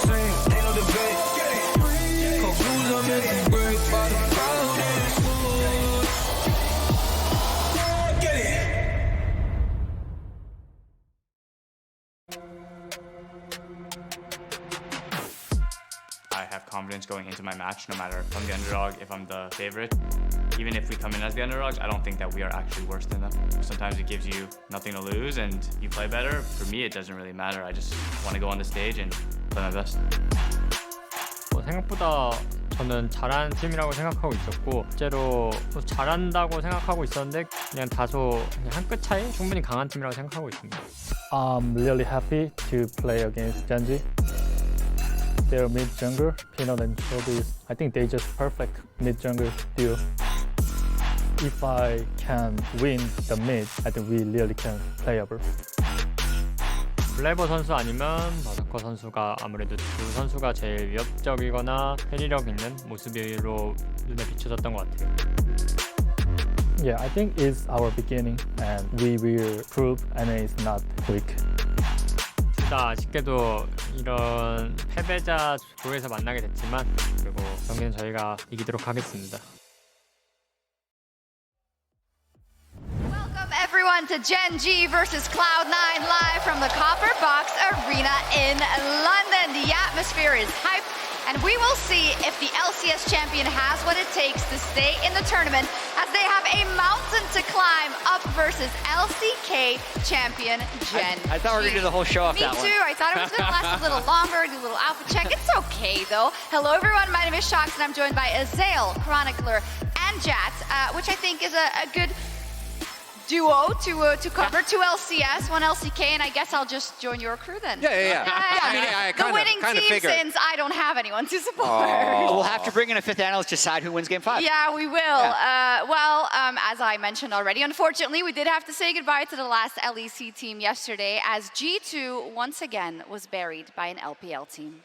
same, ain't no debate. Confused, I'm meant to break by the proudest. Get it. I have confidence going into my match, no matter if I'm the underdog, if I'm the favorite. Even if we come in as the underdogs, I don't think that we are actually worse than them. Sometimes it gives you nothing to lose and you play better. For me, it doesn't really matter. I just want to go on the stage and play my best. 생각보다 저는 잘하는 팀이라고 생각하고 있었고 실제로 잘한다고 생각하고 있었는데 그냥 다소 한 끗 차이? 충분히 강한 팀이라고 생각하고 있습니다. I'm really happy to play against Gen.G. Their mid jungler, Peanut and Shelby, I think they just perfect mid jungler duo. If I can win the mid, I think we really can playable. 블레이버 선수 아니면 마사커 선수가 아무래도 두 선수가 제일 위협적이거나 회리력 있는 모습으로 눈에 비춰졌던 것 같아요. Yeah, I think it's our beginning and we will prove NA is not weak. 둘 다 아쉽게도 이런 패배자 조에서 만나게 됐지만 그리고 경기는 저희가 이기도록 하겠습니다. Welcome everyone to Gen.G versus Cloud9 live from the Copper Box Arena in London. The atmosphere is hyped and we will see if the LCS champion has what it takes to stay in the tournament as they have a mountain to climb up versus LCK champion Gen.G. I thought we were going to do the whole show off Me that too. one. I thought it was going to last a little longer, do a little outfit check. It's okay though. Hello everyone, my name is Shox and I'm joined by Azale, Chronicler, and Jat, which I think is a good duo to cover. 2 LCS, 1 LCK, and I guess I'll just join your crew then. Yeah. I mean, I the winning kind of team figured. since I don't have anyone to support. We'll have to bring in a 5th analyst to decide who wins Game 5. Yeah, we will. Yeah. As I mentioned already, unfortunately, we did have to say goodbye to the last LEC team yesterday as G2 once again was buried by an LPL team.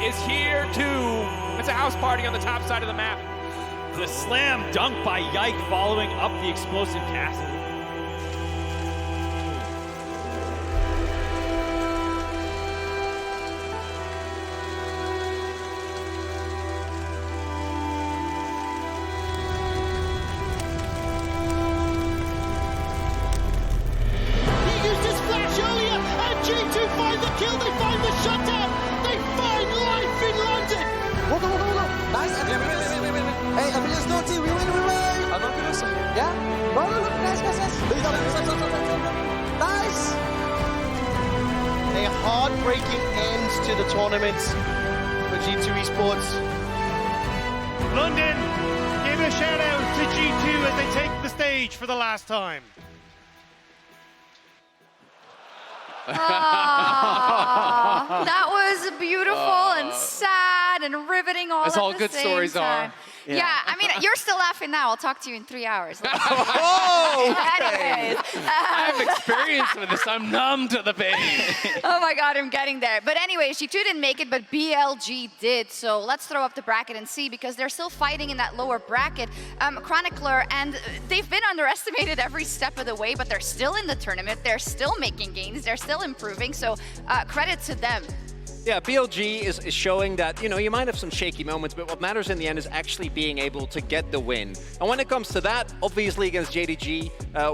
Is here too. It's a house party on the top side of the map. The slam dunk by Yike following up the explosive castle. He used his flash earlier, and G2 find the kill, they find the shutdown, they find life in London! Hold on. Nice, Hey, Aphelios Naughty, we win! Yeah? No, nice. Nice! A heartbreaking end to the tournament for G2 Esports. London, give a shout out to G2 as they take the stage for the last time. That was beautiful and sad and riveting all That's at all the good same stories time. are. Yeah, I mean, you're still laughing now. I'll talk to you in 3 hours. Whoa! Anyways, I have experience with this. I'm numb to the pain. oh my God, I'm getting there. But anyways, G2 didn't make it, but BLG did. So let's throw up the bracket and see, because they're still fighting in that lower bracket. Chronicler, and they've been underestimated every step of the way, but they're still in the tournament. They're still making gains. They're still improving. So credit to them. Yeah, BLG is showing that, you might have some shaky moments, but what matters in the end is actually being able to get the win. And when it comes to that, obviously against JDG,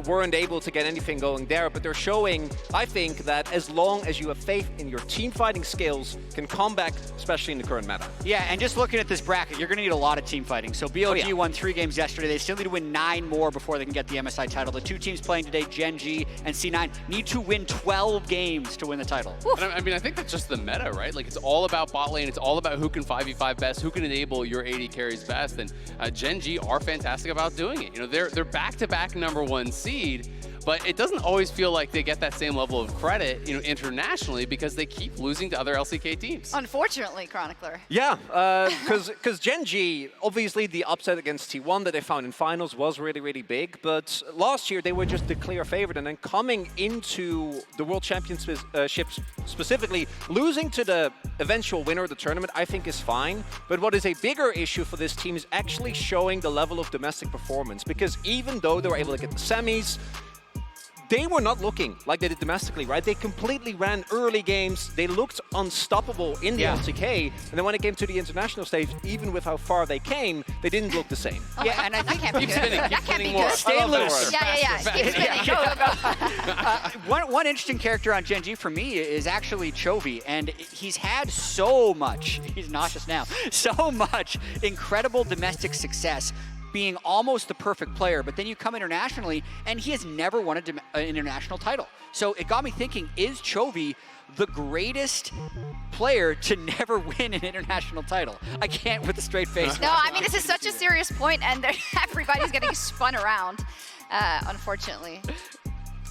weren't able to get anything going there, but they're showing, I think, that as long as you have faith in your team fighting skills, can come back, especially in the current meta. Yeah, and just looking at this bracket, you're going to need a lot of team fighting. So BLG won 3 games yesterday. They still need to win 9 more before they can get the MSI title. The 2 teams playing today, Gen.G and C9, need to win 12 games to win the title. And I mean, I think that's just the meta, right? Like, it's all about bot lane. It's all about who can 5v5 best, who can enable your AD carries best. And Gen.G are fantastic about doing it. They're back-to-back #1 seed, but it doesn't always feel like they get that same level of credit, internationally, because they keep losing to other LCK teams. Unfortunately, Chronicler. Yeah, because Gen.G, obviously the upset against T1 that they found in finals was really, really big, but last year they were just the clear favorite, and then coming into the World Championships specifically, losing to the eventual winner of the tournament, I think is fine. But what is a bigger issue for this team is actually showing the level of domestic performance, because even though they were able to get the semis, they were not looking like they did domestically, right? They completely ran early games. They looked unstoppable in the LCK. And then when it came to the international stage, even with how far they came, they didn't look the same. Yeah, and I think Keep spinning more. Stay loose. Yeah. Keep spinning. Go. One interesting character on Gen.G for me is actually Chovy, and he's had so much, he's nauseous now, so much incredible domestic success, being almost the perfect player, but then you come internationally and he has never won an international title. So it got me thinking, is Chovy the greatest player to never win an international title? I can't with a straight face. No, I mean, this is such a serious point, and everybody's getting spun around, unfortunately.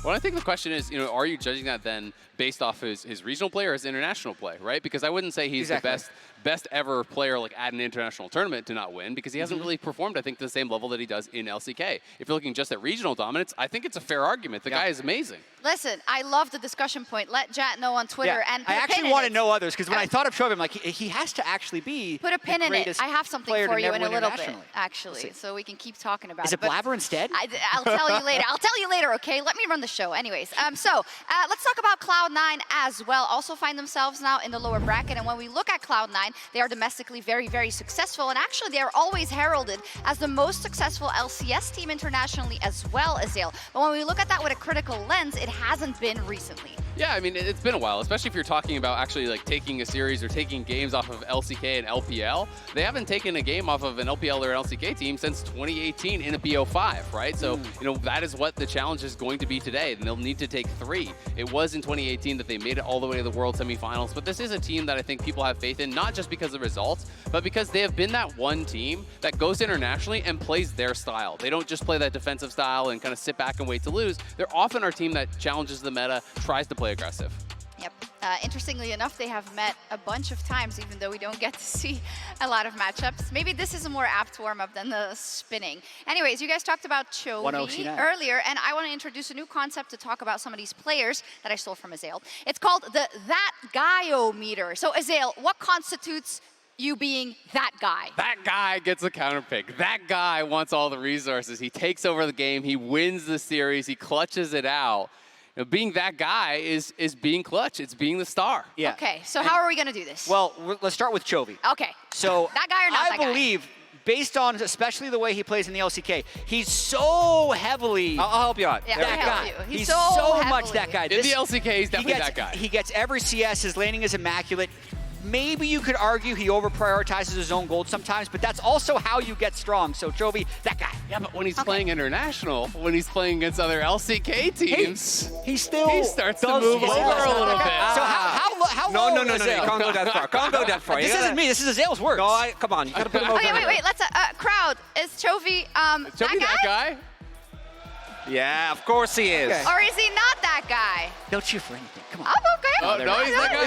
Well, I think the question is, are you judging that then based off his regional play or his international play, right? Because I wouldn't say he's the best ever player like at an international tournament to not win, because he hasn't really performed, I think, to the same level that he does in LCK. If you're looking just at regional dominance, I think it's a fair argument. The guy is amazing. Listen, I love the discussion point. Let Jat know on Twitter. And I actually want to know others, because when I thought of Chovy, I'm like, he has to actually be put a pin in it. I have something for you in a little bit, actually, so we can keep talking about it. Is it Blabber instead? I'll tell you later. I'll tell you later, okay? Let me run the show. Anyways, let's talk about Cloud9 as well. Also find themselves now in the lower bracket, and when we look at Cloud9, they are domestically very, very successful, and actually they are always heralded as the most successful LCS team internationally as well, Azael. But when we look at that with a critical lens, it hasn't been recently. Yeah, I mean, it's been a while, especially if you're talking about actually like taking a series or taking games off of LCK and LPL. They haven't taken a game off of an LPL or an LCK team since 2018 in a BO5, right? So, that is what the challenge is going to be today, and they'll need to take 3. It was in 2018 that they made it all the way to the World Semifinals, but this is a team that I think people have faith in, not just because of results, but because they have been that one team that goes internationally and plays their style. They don't just play that defensive style and kind of sit back and wait to lose. They're often our team that challenges the meta, tries to play aggressive. Yep. Interestingly enough, they have met a bunch of times, even though we don't get to see a lot of matchups. Maybe this is a more apt warm-up than the spinning. Anyways, you guys talked about Chovy earlier, and I want to introduce a new concept to talk about some of these players that I stole from Azael. It's called the That Guy-O-meter. So Azael, what constitutes you being that guy? That guy gets a counter pick. That guy wants all the resources. He takes over the game. He wins the series. He clutches it out. Being that guy is being clutch. It's being the star. Yeah. Okay, so how are we going to do this? Well, let's start with Chovy. Okay. So that guy or not that guy? I believe, based on especially the way he plays in the LCK, he's so heavily... I'll help you out. Yeah, that guy. He's so much that guy. In the LCK, he's definitely that guy. He gets every CS. His laning is immaculate. Maybe you could argue he over-prioritizes his own gold sometimes, but that's also how you get strong. So Chovy, that guy. Yeah, but when he's playing international, when he's playing against other LCK teams, he starts to move over a little bit. So how No, low you can't go that far. Can't go that far. This isn't me. This is Azael's words. No, come on. You gotta put him over. Okay, wait. Let's crowd. Is Chovy that guy? Yeah, of course he is. Okay. Or is he not that guy? Don't cheer for anything. Come on. Oh, okay. Oh, no, he's that guy.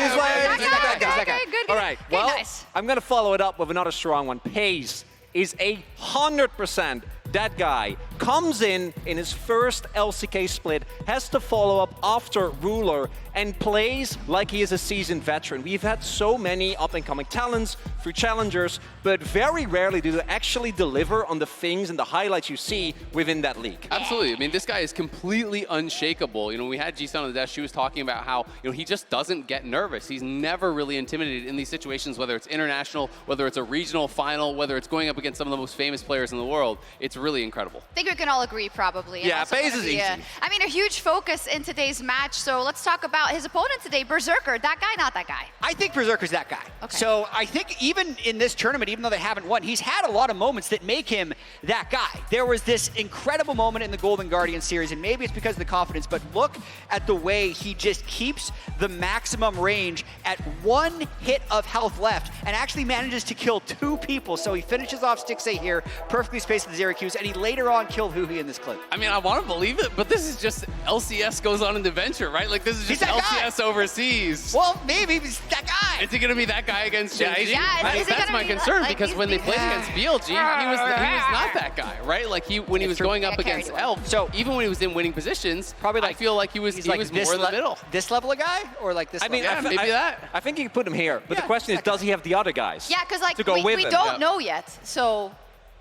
He's that guy. Okay, good. All right, Okay, well, nice. I'm going to follow it up with another strong one. Pace is 100% that guy. Comes in his first LCK split, has to follow up after Ruler, and plays like he is a seasoned veteran. We've had so many up-and-coming talents through challengers, but very rarely do they actually deliver on the things and the highlights you see within that league. Absolutely. I mean, this guy is completely unshakable. We had G-Sun on the desk. She was talking about how, he just doesn't get nervous. He's never really intimidated in these situations, whether it's international, whether it's a regional final, whether it's going up against some of the most famous players in the world. It's really incredible. I think we can all agree, probably. Yeah, Pace is easy. I mean, a huge focus in today's match. So let's talk about his opponent today, Berserker. That guy, not that guy? I think Berserker's that guy. Okay. So I think even in this tournament, even though they haven't won, he's had a lot of moments that make him that guy. There was this incredible moment in the Golden Guardian series, and maybe it's because of the confidence, but look at the way he just keeps the maximum range at 1 hit of health left and actually manages to kill 2 people. So he finishes off Stixxay here, perfectly spaced with the Zero Qs, and he later on kills killed Huhi in this clip. I mean, I want to believe it, but this is just LCS goes on an adventure, right? Like, this is just LCS overseas. Well, maybe he's that guy. Is he going to be that guy against Gen.G? Yeah, That's my concern, because when they played against BLG, he was not that guy, right? Like, when he was going up against Elf, so even when he was in winning positions, probably I feel like he was more in the middle. This level of guy, or like this? I mean, level? maybe that. I think you can put him here, but the question is, does he have the other guys? Yeah, because like to go with we him? don't know yet, so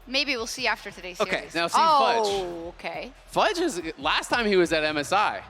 maybe we'll see after today's series. Okay, now see Fudge. Oh, okay. Fudge is, last time he was at MSI,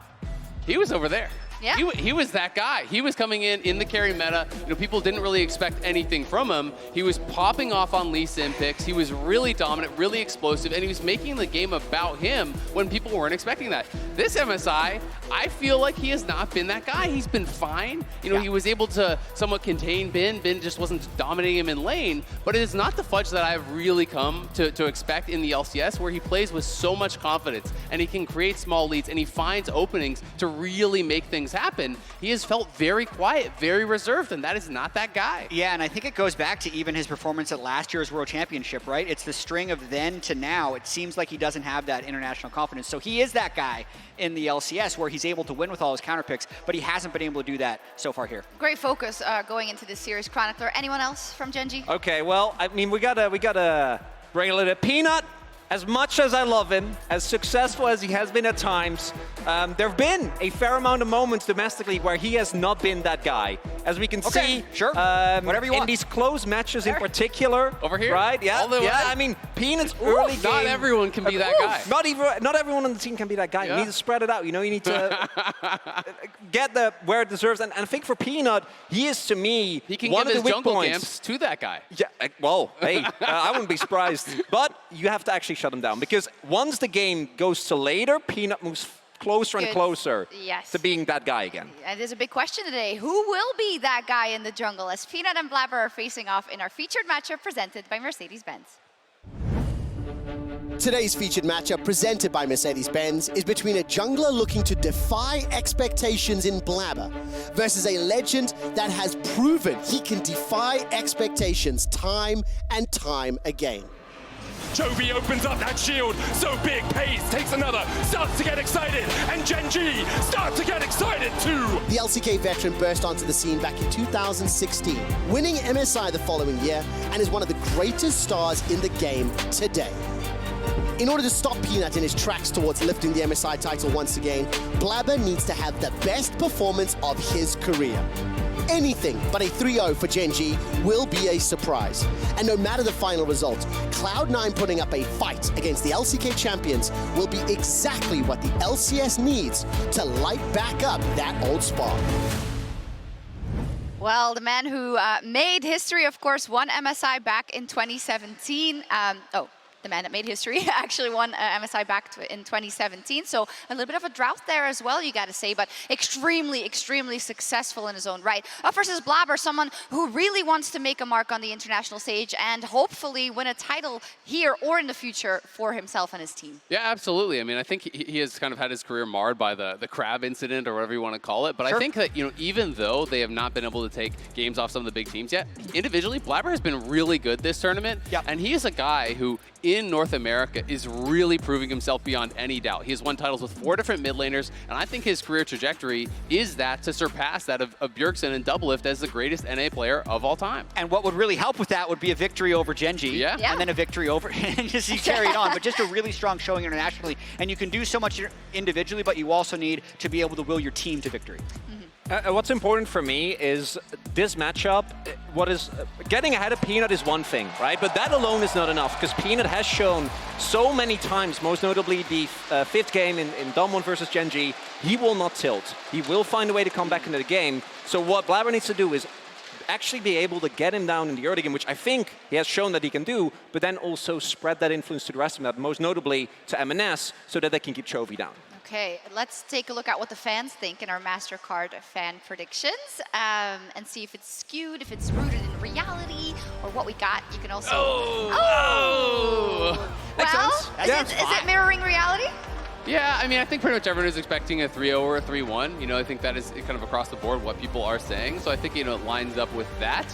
he was over there. Yeah. He was that guy. He was coming in the carry meta. You know, people didn't really expect anything from him. He was popping off on Lee Sin picks. He was really dominant, really explosive, and he was making the game about him when people weren't expecting that. This MSI, I feel like he has not been that guy. He's been fine. You know, he was able to somewhat contain Bin. Bin just wasn't dominating him in lane, but it is not the Fudge that I've really come to expect in the LCS, where he plays with so much confidence, and he can create small leads, and he finds openings to really make things happen. He has felt very quiet, very reserved, and that is not that guy. Yeah, and I think it goes back to even his performance at last year's World Championship, right? It's the string of then to now. It seems like he doesn't have that international confidence. So he is that guy in the LCS where he's able to win with all his counter picks, but he hasn't been able to do that so far here. Great focus going into this series. Chronicler, anyone else from Gen.G? Okay, well, I mean, we gotta bring a little Peanut. As much as I love him, as successful as he has been at times, there have been a fair amount of moments domestically where he has not been that guy. As we can see, sure. Whatever you in want. these close matches in particular. Over here? Right? Yeah. All the way? Yeah, I mean, Peanut's early game. Not everyone can be that guy. Not everyone on the team can be that guy. Yeah. You need to spread it out. You know, you need to get where it deserves. And I think for Peanut, he is, to me, He can one give of his the weak jungle points. camps to that guy. Yeah, well, hey, I wouldn't be surprised. But you have to actually shut him down, because once the game goes to later, Peanut moves closer and closer to being that guy again. And there's a big question today. Who will be that guy in the jungle as Peanut and Blabber are facing off in our featured matchup presented by Mercedes-Benz? Today's featured matchup presented by Mercedes-Benz is between a jungler looking to defy expectations in Blabber versus a legend that has proven he can defy expectations time and time again. Chovy opens up that shield, so big Pace takes another, starts to get excited, and Gen.G starts to get excited too! The LCK veteran burst onto the scene back in 2016, winning MSI the following year, and is one of the greatest stars in the game today. In order to stop Peanut in his tracks towards lifting the MSI title once again, Blabber needs to have the best performance of his career. Anything but a 3-0 for Gen.G will be a surprise. And no matter the final result, Cloud9 putting up a fight against the LCK champions will be exactly what the LCS needs to light back up that old spark. Well, the man who made history, of course, won MSI back in 2017. The man that made history actually won MSI back in 2017. So a little bit of a drought there as well, you got to say, but extremely, extremely successful in his own right. Up versus Blabber, someone who really wants to make a mark on the international stage and hopefully win a title here or in the future for himself and his team. Yeah, absolutely. I mean, I think he has kind of had his career marred by the crab incident or whatever you want to call it. But I think that, you know, even though they have not been able to take games off some of the big teams yet, individually, Blabber has been really good this tournament. Yeah. And he is a guy who, in North America, is really proving himself beyond any doubt. He has won titles with 4 different mid laners, and I think his career trajectory is that to surpass that of Bjergsen and Doublelift as the greatest NA player of all time. And what would really help with that would be a victory over Gen.G, and then a victory over, and just you carry it on, but just a really strong showing internationally. And you can do so much individually, but you also need to be able to will your team to victory. What's important for me is this matchup. Getting ahead of Peanut is one thing, right? But that alone is not enough, because Peanut has shown so many times, most notably the 5th game in Dom1 versus Gen.G, he will not tilt. He will find a way to come back into the game. So what Blabber needs to do is actually be able to get him down in the early game, which I think he has shown that he can do, but then also spread that influence to the rest of them, most notably to MNS, so that they can keep Chovy down. Okay, let's take a look at what the fans think in our MasterCard fan predictions and see if it's skewed, if it's rooted in reality, or what we got. You can also... Well, is it mirroring reality? Yeah, I mean, I think pretty much everyone is expecting a 3-0 or a 3-1. You know, I think that is kind of across the board what people are saying. So I think, you know, it lines up with that.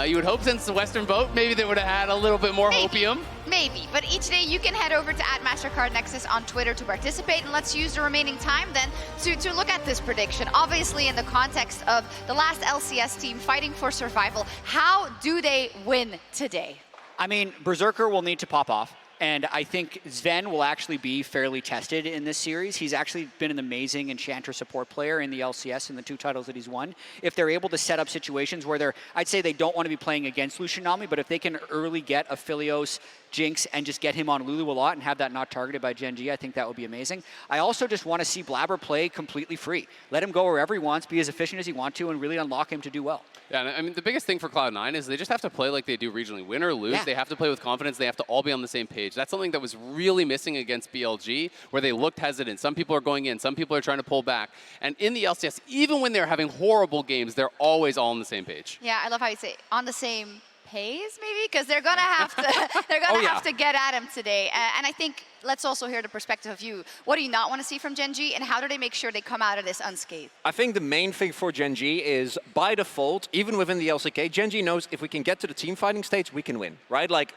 You would hope since the Western vote, maybe they would have had a little bit more hopium. Maybe, but each day you can head over to @MastercardNexus on Twitter to participate, and let's use the remaining time then to look at this prediction. Obviously, in the context of the last LCS team fighting for survival, how do they win today? I mean, Berserker will need to pop off. And I think Sven will actually be fairly tested in this series. He's actually been an amazing Enchanter support player in the LCS in the 2 titles that he's won. If they're able to set up situations where I'd say they don't want to be playing against Lucian Nami, but if they can early get a Philios Jinx and just get him on Lulu a lot and have that not targeted by Gen.G, I think that would be amazing. I also just want to see Blabber play completely free. Let him go wherever he wants, be as efficient as he wants to, and really unlock him to do well. Yeah, I mean, the biggest thing for Cloud9 is they just have to play like they do regionally. Win or lose, they have to play with confidence. They have to all be on the same page. That's something that was really missing against BLG, where they looked hesitant. Some people are going in, some people are trying to pull back. And in the LCS, even when they're having horrible games, they're always all on the same page. Yeah, I love how you say on the same page, maybe, because they're gonna have to have to get at him today. And I think let's also hear the perspective of you. What do you not want to see from Gen.G, and how do they make sure they come out of this unscathed? I think the main thing for Gen.G is, by default, even within the LCK, Gen.G knows if we can get to the team fighting stage, we can win, right? Like,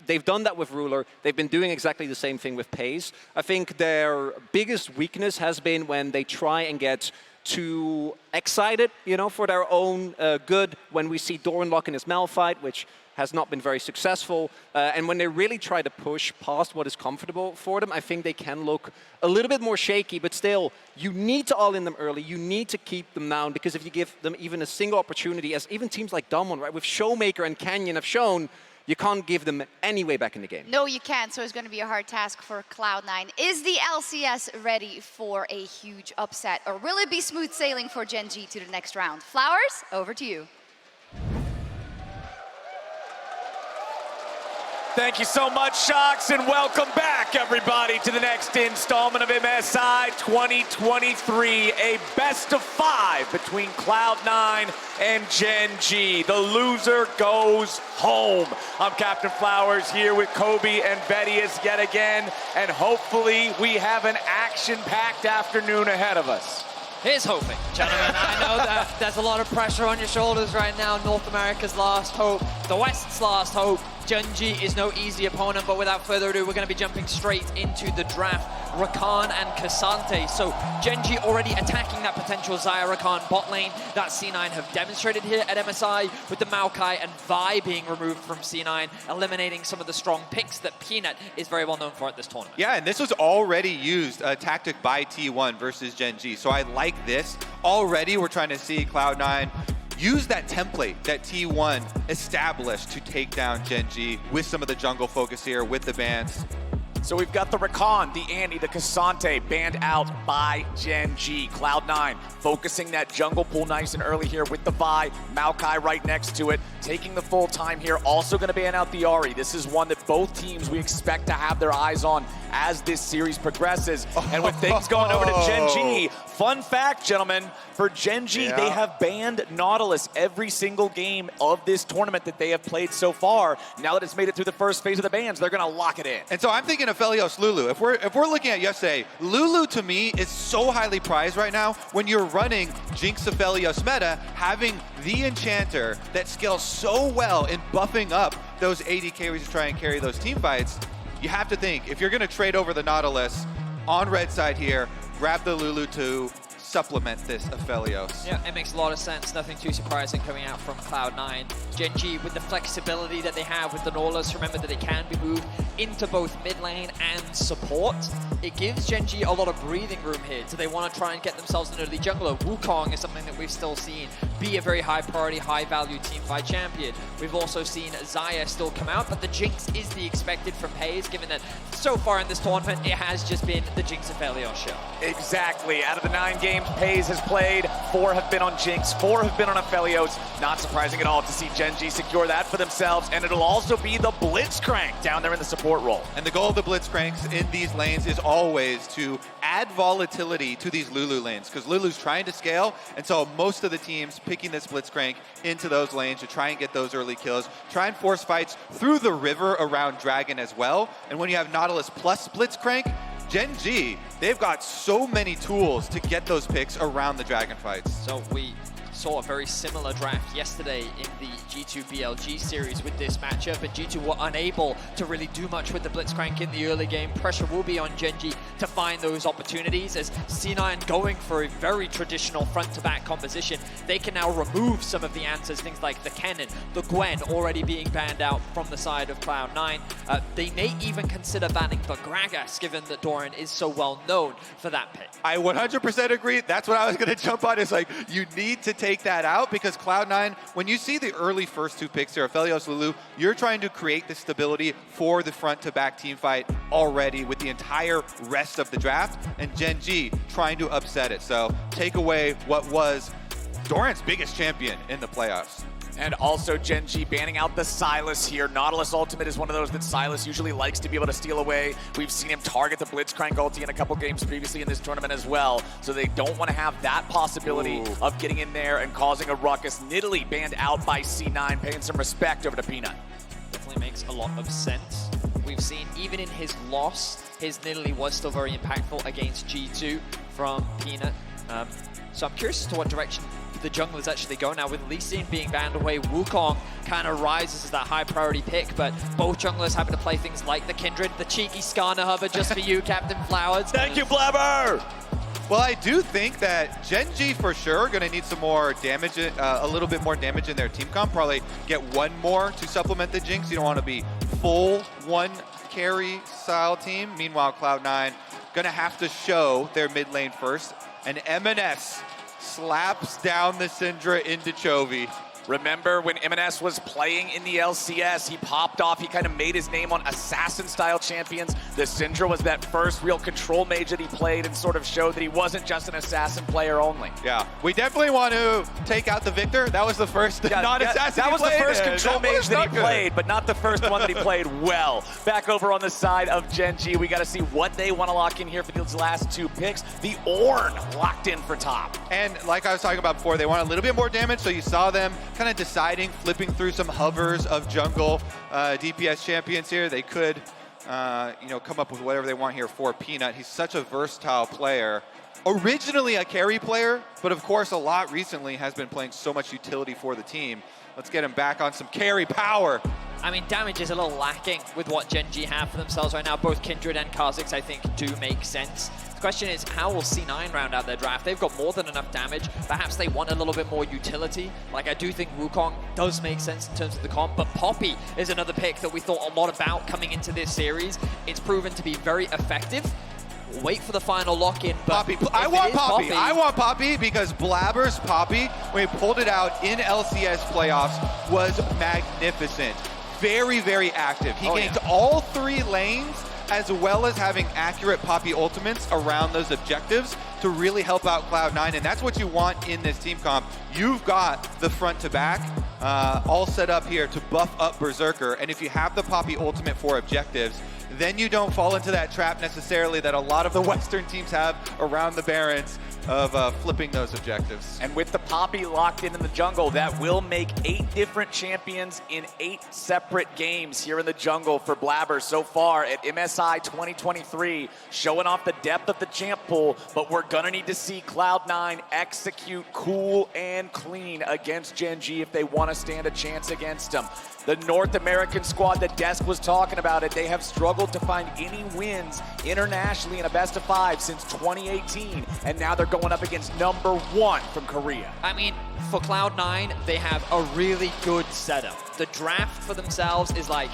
they've done that with Ruler. They've been doing exactly the same thing with Paze. I think their biggest weakness has been when they try and get too excited, you know, for their own good, when we see Doranlock in his Malphite, which has not been very successful. And when they really try to push past what is comfortable for them, I think they can look a little bit more shaky, but still, you need to all in them early. You need to keep them down, because if you give them even a single opportunity, as even teams like Damwon, right, with Showmaker and Canyon have shown, you can't give them any way back in the game. No, you can't, so it's going to be a hard task for Cloud9. Is the LCS ready for a huge upset, or will it be smooth sailing for Gen.G to the next round? Flowers, over to you. Thank you so much, Shocks, and welcome back, everybody, to the next installment of MSI 2023, a best-of-5 between Cloud9 and Gen.G. The loser goes home. I'm Captain Flowers here with Kobe and Bettius yet again, and hopefully we have an action-packed afternoon ahead of us. Here's hoping, gentlemen. I know that there's a lot of pressure on your shoulders right now. North America's last hope, the West's last hope. Gen.G is no easy opponent, but without further ado, we're going to be jumping straight into the draft. Rakan and K'Sante. So Gen.G already attacking that potential Xayah Rakan bot lane that C9 have demonstrated here at MSI, with the Maokai and Vi being removed from C9, eliminating some of the strong picks that Peanut is very well known for at this tournament. Yeah, and this was already used, a tactic by T1 versus Gen.G. So I like this. Already we're trying to see Cloud9 use that template that T1 established to take down Gen.G with some of the jungle focus here with the bans. So we've got the Rakan, the Annie, the K'Sante banned out by Gen.G. Cloud9 focusing that jungle pool nice and early here with the Vi. Maokai right next to it, taking the full time here. Also going to ban out the Ahri. This is one that both teams we expect to have their eyes on as this series progresses. And with things going over to Gen.G, fun fact, gentlemen, for Gen.G, they have banned Nautilus every single game of this tournament that they have played so far. Now that it's made it through the first phase of the bans, they're going to lock it in. And so I'm thinking of Phelios Lulu. If we're looking at yesterday, Lulu to me is so highly prized right now. When you're running Jinx Aphelios meta, having the Enchanter that scales so well in buffing up those AD carries to try and carry those team fights, you have to think, if you're going to trade over the Nautilus on red side here, grab the Lulu to supplement this Aphelios. Yeah, it makes a lot of sense. Nothing too surprising coming out from Cloud9. Gen.G with the flexibility that they have with the Nautilus, remember that it can be moved into both mid lane and support. It gives Gen.G a lot of breathing room here. Do they want to try and get themselves an early jungler? Wukong is something that we've still seen be a very high priority, high value team fight champion. We've also seen Xayah still come out, but the Jinx is the expected from Paze, given that so far in this tournament, it has just been the Jinx Aphelios show. Exactly. Out of the 9 games Paze has played, 4 have been on Jinx, 4 have been on Aphelios. Not surprising at all to see Gen.G secure that for themselves, and it'll also be the Blitzcrank down there in the support role. And the goal of the Blitzcranks in these lanes is always to add volatility to these Lulu lanes, because Lulu's trying to scale, and so most of the teams picking this Blitzcrank into those lanes to try and get those early kills, try and force fights through the river around Dragon as well. And when you have Nautilus plus Blitzcrank, Gen.G, they've got so many tools to get those picks around the Dragon fights. So we saw a very similar draft yesterday in the G2 BLG series with this matchup, and G2 were unable to really do much with the Blitzcrank in the early game. Pressure will be on Gen.G to find those opportunities, as C9 going for a very traditional front-to-back composition. They can now remove some of the answers, things like the Cannon, the Gwen already being banned out from the side of Cloud9. They may even consider banning the Gragas, given that Doran is so well known for that pick. I 100% agree. That's what I was going to jump on. Is like, you need to take that out, because Cloud9, when you see the early first two picks here, Aphelios, Lulu, you're trying to create the stability for the front-to-back team fight already with the entire rest of the draft, and Gen.G trying to upset it. So take away what was Doran's biggest champion in the playoffs. And also Gen.G banning out the Sylas here. Nautilus ultimate is one of those that Sylas usually likes to be able to steal away. We've seen him target the Blitzcrank ulti in a couple games previously in this tournament as well. So they don't want to have that possibility of getting in there and causing a ruckus. Nidalee banned out by C9, paying some respect over to Peanut. Definitely makes a lot of sense. We've seen even in his loss, his Nidalee was still very impactful against G2 from Peanut. So I'm curious as to what direction the junglers actually go now. With Lee Sin being banned away, Wukong kind of rises as that high priority pick, but both junglers having to play things like the Kindred, the cheeky Skarner hover just for you, Captain Flowers. Thank you, Blabber! Well, I do think that Gen.G for sure going to need some more damage, a little bit more damage in their team comp. Probably get one more to supplement the Jinx. You don't want to be full one carry style team. Meanwhile, Cloud9 going to have to show their mid lane first. And MNS slaps down the Syndra into Chovy. Remember when MNS was playing in the LCS, he popped off, he kind of made his name on assassin-style champions. The Syndra was that first real control mage that he played and sort of showed that he wasn't just an assassin player only. Yeah, we definitely want to take out the Victor. That was the first non-assassin That was the first control mage that he good. played, but not the first one that he played well. Back over on the side of Gen.G, we got to see what they want to lock in here for these last two picks. The Ornn locked in for top. And like I was talking about before, they want a little bit more damage, so you saw them kind of deciding, flipping through some hovers of jungle DPS champions here. They could, come up with whatever they want here for Peanut. He's such a versatile player. Originally a carry player, but of course a lot recently has been playing so much utility for the team. Let's get him back on some carry power. I mean, damage is a little lacking with what Gen.G have for themselves right now. Both Kindred and Kha'Zix, I think, do make sense. The question is, how will C9 round out their draft? They've got more than enough damage. Perhaps they want a little bit more utility. Like, I do think Wukong does make sense in terms of the comp, but Poppy is another pick that we thought a lot about coming into this series. It's proven to be very effective. We'll wait for the final lock-in, but Poppy. I want Poppy because Blabber's Poppy, when he pulled it out in LCS playoffs, was magnificent. Very, very active. He gained all three lanes, as well as having accurate Poppy ultimates around those objectives to really help out Cloud9, and that's what you want in this team comp. You've got the front to back all set up here to buff up Berserker, and if you have the Poppy ultimate for objectives, then you don't fall into that trap necessarily that a lot of the Western teams have around the Barons of flipping those objectives. And with the Poppy locked in the jungle, that will make 8 different champions in 8 separate games here in the jungle for Blabber so far at MSI 2023, showing off the depth of the champ pool, but we're gonna need to see Cloud9 execute cool and clean against Gen.G if they wanna stand a chance against them. The North American squad that Desk was talking about it, they have struggled to find any wins internationally in a best of 5 since 2018, and now they're going up against #1 from Korea. I mean, for Cloud9, they have a really good setup. The draft for themselves is like,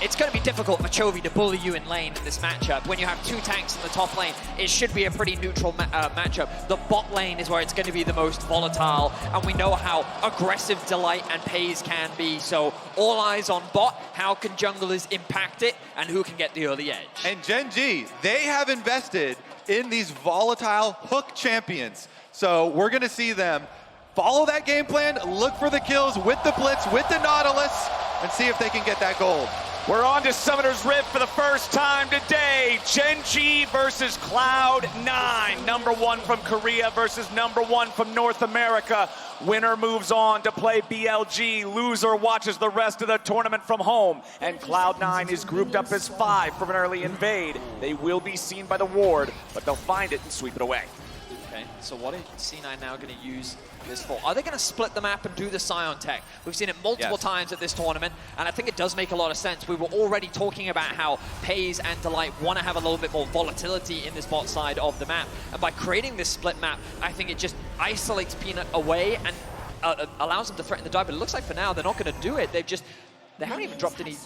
it's going to be difficult for Chovy to bully you in lane in this matchup. When you have 2 tanks in the top lane, it should be a pretty neutral matchup. The bot lane is where it's going to be the most volatile, and we know how aggressive Delight and Pays can be. So all eyes on bot. How can junglers impact it, and who can get the early edge? And Gen.G, they have invested in these volatile hook champions. So we're going to see them follow that game plan, look for the kills with the Blitz, with the Nautilus, and see if they can get that gold. We're on to Summoner's Rift for the first time today. Gen.G versus Cloud9. #1 from Korea versus #1 from North America. Winner moves on to play BLG. Loser watches the rest of the tournament from home. And Cloud9 is grouped up as 5 from an early invade. They will be seen by the ward, but they'll find it and sweep it away. Okay, lane. So what are C9 now going to use this for? Are they going to split the map and do the Scion tech? We've seen it multiple times at this tournament, and I think it does make a lot of sense. We were already talking about how Paze and Delight want to have a little bit more volatility in this bot side of the map, and by creating this split map, I think it just isolates Peanut away and allows them to threaten the dive, but it looks like for now they're not going to do it. They haven't even dropped any.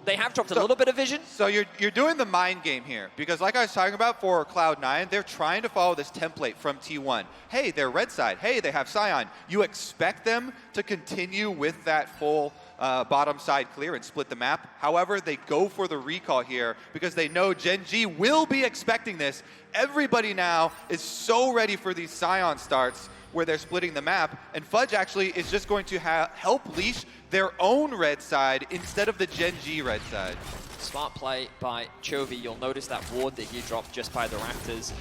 They have dropped a little bit of vision. So you're doing the mind game here, because like I was talking about for Cloud9, they're trying to follow this template from T1. Hey, they're red side. Hey, they have Scion. You expect them to continue with that full bottom side clear and split the map. However, they go for the recall here because they know Gen.G will be expecting this. Everybody now is so ready for these Scion starts where they're splitting the map, and Fudge actually is just going to help leash their own red side instead of the Gen.G red side. Smart play by Chovy. You'll notice that ward that he dropped just by the Raptors.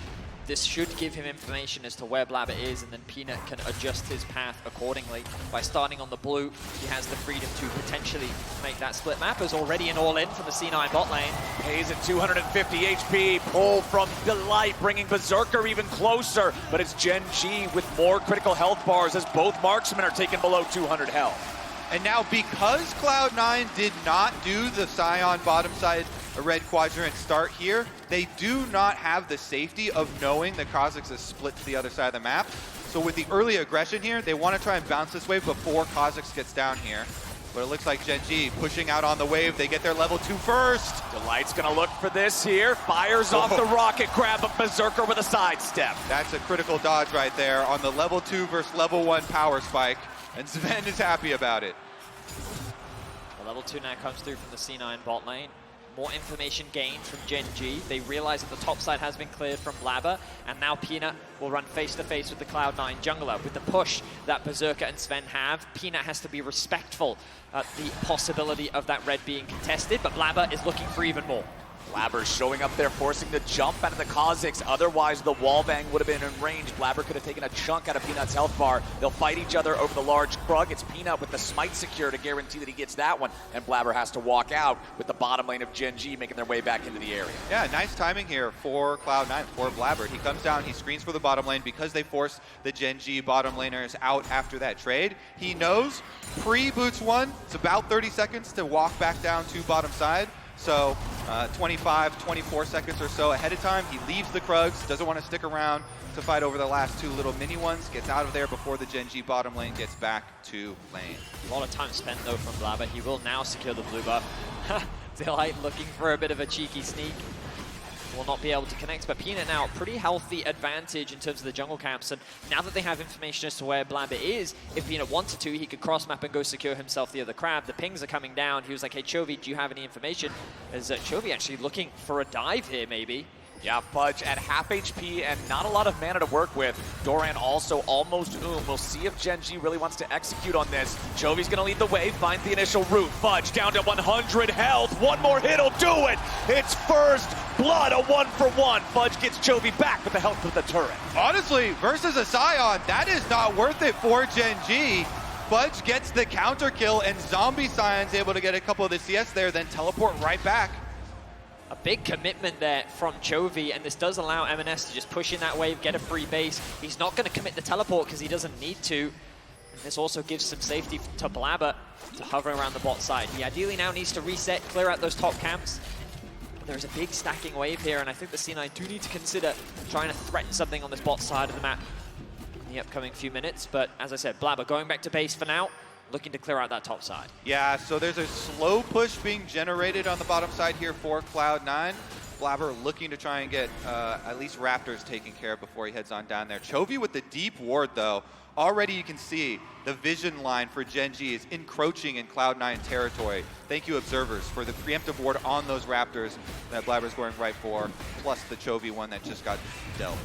This should give him information as to where Blabber is, and then Peanut can adjust his path accordingly. By starting on the blue, he has the freedom to potentially make that split map. Is already an all-in from the C9 bot lane. Paze at 250 HP, pull from Delight, bringing Berserker even closer, but it's Gen.G with more critical health bars as both marksmen are taking below 200 health. And now because Cloud9 did not do the Scion bottom side red quadrant start here, they do not have the safety of knowing that Kha'Zix is split to the other side of the map. So with the early aggression here, they want to try and bounce this wave before Kha'Zix gets down here. But it looks like Gen.G pushing out on the wave. They get their level 2 first. Delight's gonna look for this here. Fires off the rocket grab of Berserker with a sidestep. That's a critical dodge right there on the level 2 versus level 1 power spike. And Sven is happy about it. The level 2 now comes through from the C9 bot lane. More information gained from Gen.G. They realize that the top side has been cleared from Blabber, and now Peanut will run face-to-face with the Cloud9 jungler. With the push that Berserker and Sven have, Peanut has to be respectful at the possibility of that red being contested, but Blabber is looking for even more. Blabber showing up there, forcing the jump out of the Kha'Zix. Otherwise, the wallbang would have been in range. Blabber could have taken a chunk out of Peanut's health bar. They'll fight each other over the large Krug. It's Peanut with the smite secure to guarantee that he gets that one. And Blabber has to walk out with the bottom lane of Gen.G making their way back into the area. Yeah, nice timing here for Cloud9, for Blabber. He comes down, he screens for the bottom lane because they forced the Gen.G bottom laners out after that trade. He knows pre-boots 1, it's about 30 seconds to walk back down to bottom side. So 25, 24 seconds or so ahead of time, he leaves the Krugs, doesn't want to stick around to fight over the last 2 little mini ones, gets out of there before the Gen.G bottom lane gets back to lane. A lot of time spent though from Blabber. He will now secure the blue buff. Delight looking for a bit of a cheeky sneak. Will not be able to connect, but Peanut now pretty healthy advantage in terms of the jungle camps, and now that they have information as to where Blabber is, if Peanut wanted to, he could cross map and go secure himself the other crab. The pings are coming down. He was like, hey Chovy, do you have any information? Is Chovy actually looking for a dive here maybe? Yeah, Fudge at half HP and not a lot of mana to work with. Doran also almost We'll see if Gen.G really wants to execute on this. Jovi's gonna lead the way, finds the initial route. Fudge down to 100 health. One more hit'll do it. It's first blood, a 1-for-1. Fudge gets Jovi back with the help of the turret. Honestly, versus a Scion, that is not worth it for Gen.G. Fudge gets the counter kill, and Zombie Scion's able to get a couple of the CS there, then teleport right back. A big commitment there from Chovy, and this does allow M&S to just push in that wave, get a free base. He's not going to commit the teleport because he doesn't need to. And this also gives some safety to Blabber to hover around the bot side. He ideally now needs to reset, clear out those top camps. There's a big stacking wave here, and I think the C9 do need to consider trying to threaten something on this bot side of the map in the upcoming few minutes. But as I said, Blabber going back to base for now, looking to clear out that top side. Yeah, so there's a slow push being generated on the bottom side here for Cloud9. Blabber looking to try and get at least Raptors taken care of before he heads on down there. Chovy with the deep ward though. Already you can see the vision line for Gen.G is encroaching in Cloud9 territory. Thank you, observers, for the preemptive ward on those Raptors that Blabber's going right for, plus the Chovy one that just got dealt.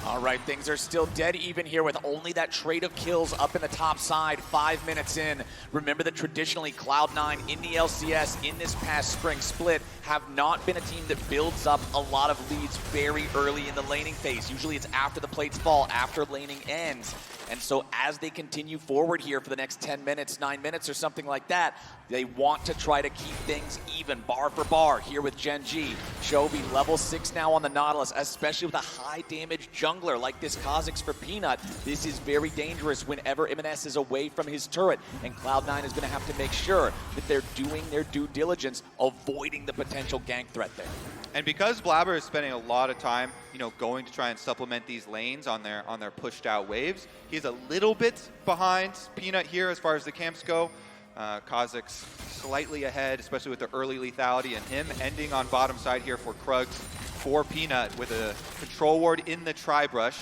All right, things are still dead even here with only that trade of kills up in the top side, 5 minutes in. Remember that traditionally Cloud9 in the LCS in this past spring split have not been a team that builds up a lot of leads very early in the laning phase. Usually it's after the plates fall, after laning ends. And so as they continue forward here for the next 10 minutes, 9 minutes or something like that, they want to try to keep things even, bar for bar, here with Gen.G. Chovy, level 6 now on the Nautilus, especially with a high damage jungler like this Kha'Zix for Peanut. This is very dangerous whenever MNS is away from his turret, and Cloud9 is going to have to make sure that they're doing their due diligence, avoiding the potential gank threat there. And because Blabber is spending a lot of time, going to try and supplement these lanes on their pushed out waves, he's a little bit behind Peanut here as far as the camps go. Kha'Zix slightly ahead, especially with the early lethality, and him ending on bottom side here for Krugs for Peanut with a control ward in the tri-brush.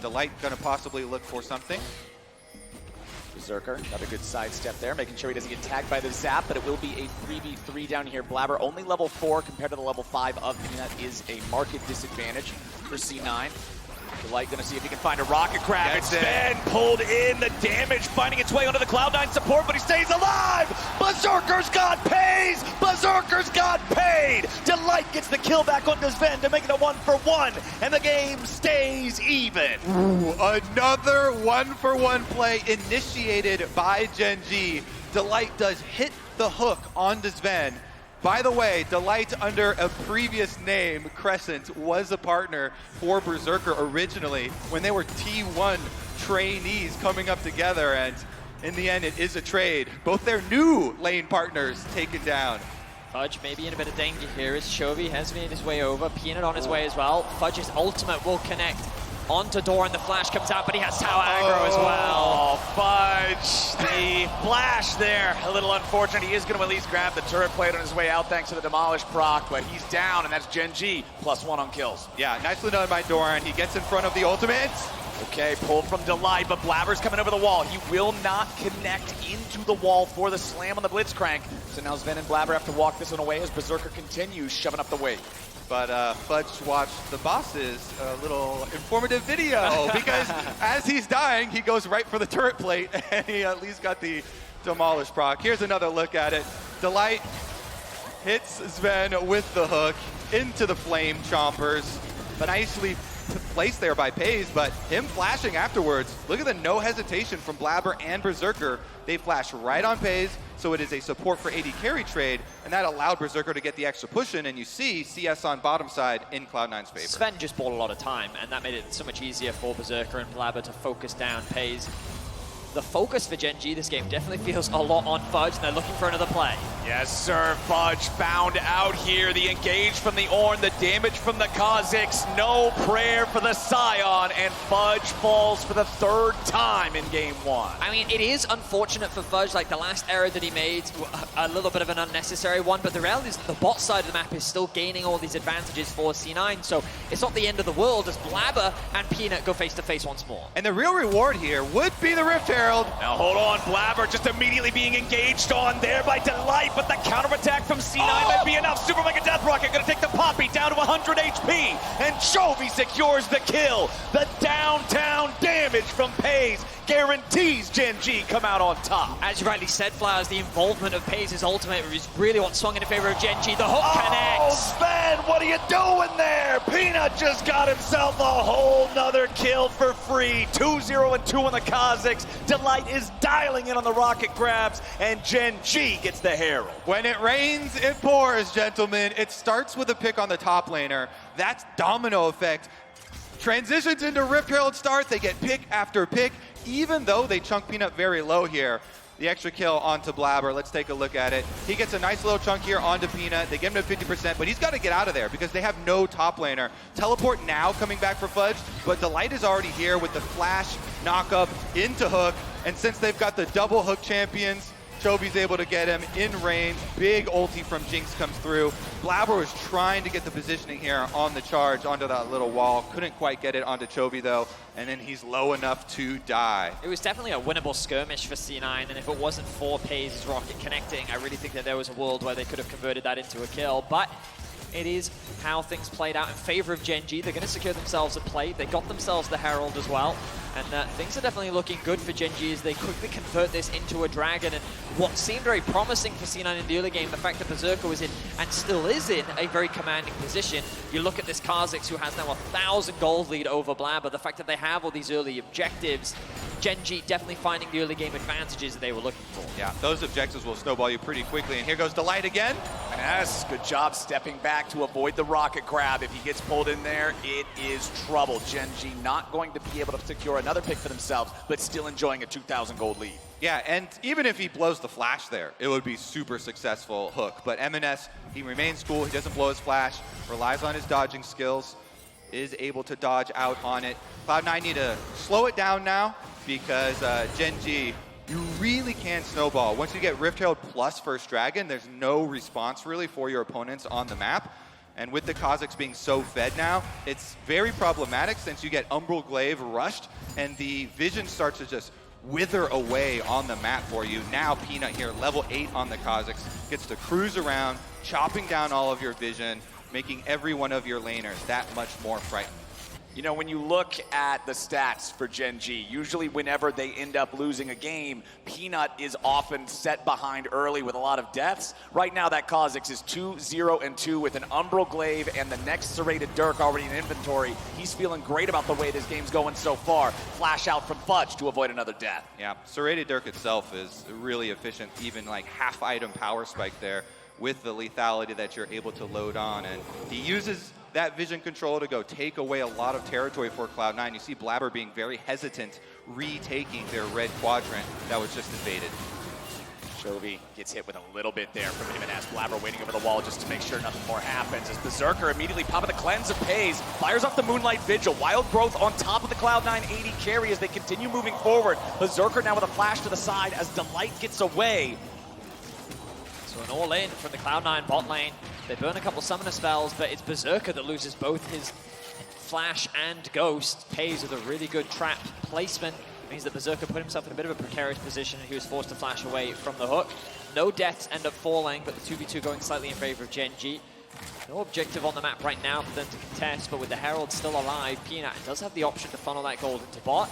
Delight gonna possibly look for something. Berserker, another good sidestep there, making sure he doesn't get tagged by the zap, but it will be a 3v3 down here. Blabber only level 4 compared to the level 5 of Peanut is a market disadvantage for C9. Delight gonna see if he can find a rocket crab. It's Sven pulled in, the damage finding its way onto the Cloud9 support, but he stays alive! Berserker's got pays! Berserker's got paid! Delight gets the kill back onto Sven to make it a 1-for-1, and the game stays even. Ooh, another 1-for-1 play initiated by Gen.G. Delight does hit the hook onto Sven. By the way, Delight, under a previous name, Crescent, was a partner for Berserker originally when they were T1 trainees coming up together, and in the end it is a trade. Both their new lane partners taken down. Fudge maybe in a bit of danger here as Chovy has made his way over, Peanut on his way as well. Fudge's ultimate will connect onto Door, and the flash comes out, but he has tower aggro as well. Oh, Fudge, the flash there, a little unfortunate. He is going to at least grab the turret plate on his way out thanks to the Demolish proc, but he's down, and that's Gen.G +1 on kills. Yeah, nicely done by Doran. He gets in front of the ultimate. Okay, pulled from Delight, but Blabber's coming over the wall. He will not connect into the wall for the slam on the Blitzcrank. So now Sven and Blabber have to walk this one away as Berserker continues shoving up the weight. But Fudge watched the boss's little informative video because as he's dying, he goes right for the turret plate, and he at least got the Demolish proc. Here's another look at it. Delight hits Sven with the hook into the Flame Chompers. Nicely placed there by Pays, but him flashing afterwards. Look at the no hesitation from Blabber and Berserker. They flash right on Pays, so it is a support for AD carry trade, and that allowed Berserker to get the extra push in, and you see CS on bottom side in Cloud9's favor. Sven just bought a lot of time, and that made it so much easier for Berserker and Blabber to focus down Pays. The focus for Gen.G this game definitely feels a lot on Fudge, and they're looking for another play. Yes, sir. Fudge found out here. The engage from the Ornn, the damage from the Kha'Zix. No prayer for the Scion, and Fudge falls for the 3rd time in game 1. I mean, it is unfortunate for Fudge, like the last error that he made, a little bit of an unnecessary one, but the reality is that the bot side of the map is still gaining all these advantages for C9, so it's not the end of the world as Blabber and Peanut go face-to-face once more. And the real reward here would be the Rift Herald. Now hold on, Blabber just immediately being engaged on there by Delight, but the counterattack from C9 might be enough. Super Mega Death Rocket gonna take the Poppy down to 100 HP, and Chovy secures the kill. The downtown damage from Pays guarantees Gen.G come out on top. As you rightly said, Flowers, the involvement of Pays' ultimate is really what swung in favor of Gen.G. The hook connects. Oh, Sven, what are you doing there? Peanut just got himself a whole nother kill for free. 2-0 and 2 on the Kha'Zix. Delight is dialing in on the rocket grabs, and Gen.G gets the Herald. When it rains, it pours, gentlemen. It starts with a pick on the top laner. That's domino effect. Transitions into Rift Herald start. They get pick after pick, even though they chunk Peanut very low here. The extra kill onto Blabber. Let's take a look at it. He gets a nice little chunk here onto Peanut. They get him to 50%, but he's got to get out of there because they have no top laner. Teleport now coming back for Fudge, but Delight is already here with the flash knock-up into Hook, and since they've got the double Hook champions, Chovy's able to get him in range. Big ulti from Jinx comes through. Blabber was trying to get the positioning here on the charge onto that little wall. Couldn't quite get it onto Chovy though, and then he's low enough to die. It was definitely a winnable skirmish for C9, and if it wasn't for Pays' rocket connecting, I really think that there was a world where they could have converted that into a kill, but it is how things played out in favor of Gen.G. They're going to secure themselves a plate. They got themselves the Herald as well. And things are definitely looking good for Gen.G as they quickly convert this into a Dragon. And what seemed very promising for C9 in the early game, the fact that Berserker was in, and still is in, a very commanding position. You look at this Kha'Zix who has now 1,000 gold lead over Blabber. The fact that they have all these early objectives, Gen.G definitely finding the early game advantages that they were looking for. Yeah, those objectives will snowball you pretty quickly. And here goes Delight again. Yes, good job stepping back to avoid the rocket grab. If he gets pulled in there, it is trouble. Gen.G not going to be able to secure another pick for themselves, but still enjoying a 2,000 gold lead. Yeah, and even if he blows the flash there, it would be super successful hook. But MNS, he remains cool. He doesn't blow his flash, relies on his dodging skills, is able to dodge out on it. Cloud9 need to slow it down now because Gen.G, you really can snowball. Once you get Rift Herald plus First Dragon, there's no response really for your opponents on the map. And with the Kazakhs being so fed now, it's very problematic since you get Umbral Glaive rushed and the vision starts to just wither away on the map for you. Now Peanut here, level 8 on the Kazakhs, gets to cruise around, chopping down all of your vision, making every one of your laners that much more frightened. You know, when you look at the stats for Gen.G, usually whenever they end up losing a game, Peanut is often set behind early with a lot of deaths. Right now, that Kazakhs is 2-0-2 with an Umbral Glaive and the next serrated Dirk already in inventory. He's feeling great about the way this game's going so far. Flash out from Fudge to avoid another death. Yeah, serrated Dirk itself is really efficient, even like half item power spike there with the lethality that you're able to load on. And he uses that vision control to go take away a lot of territory for Cloud9. You see Blabber being very hesitant, retaking their red quadrant that was just invaded. Chovy gets hit with a little bit there from him and has Blabber waiting over the wall just to make sure nothing more happens. As Berserker immediately popping the cleanse of Pays, fires off the Moonlight Vigil. Wild Growth on top of the Cloud9 AD carry as they continue moving forward. Berserker now with a flash to the side as Delight gets away. So an all-in from the Cloud9 bot lane. They burn a couple summoner spells, but it's Berserker that loses both his flash and ghost. Pays with a really good trap placement. It means that Berserker put himself in a bit of a precarious position and he was forced to flash away from the hook. No deaths end up falling, but the 2v2 going slightly in favor of Gen.G. No objective on the map right now for them to contest, but with the Herald still alive, Peanut does have the option to funnel that gold into bot.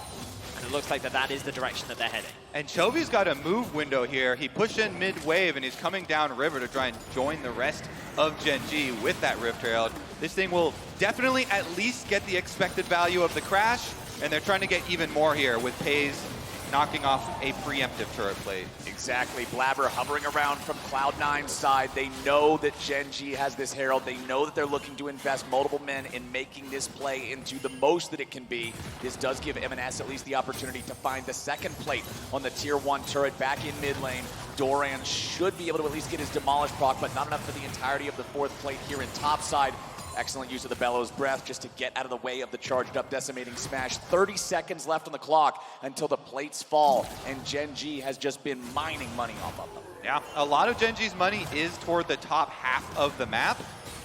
And it looks like that is the direction that they're heading. And Chovy's got a move window here. He pushed in mid-wave and he's coming down river to try and join the rest of Gen.G with that Rift Herald. This thing will definitely at least get the expected value of the crash, and they're trying to get even more here with Pays knocking off a preemptive turret plate. Exactly. Blabber hovering around from Cloud9's side. They know that Gen.G has this Herald. They know that they're looking to invest multiple men in making this play into the most that it can be. This does give MNS at least the opportunity to find the second plate on the tier 1 turret back in mid lane. Doran should be able to at least get his Demolish proc, but not enough for the entirety of the 4th plate here in topside. Excellent use of the Bellows Breath just to get out of the way of the charged up Decimating Smash. 30 seconds left on the clock until the plates fall, and Gen.G has just been mining money off of them. Yeah, a lot of Gen.G's money is toward the top half of the map,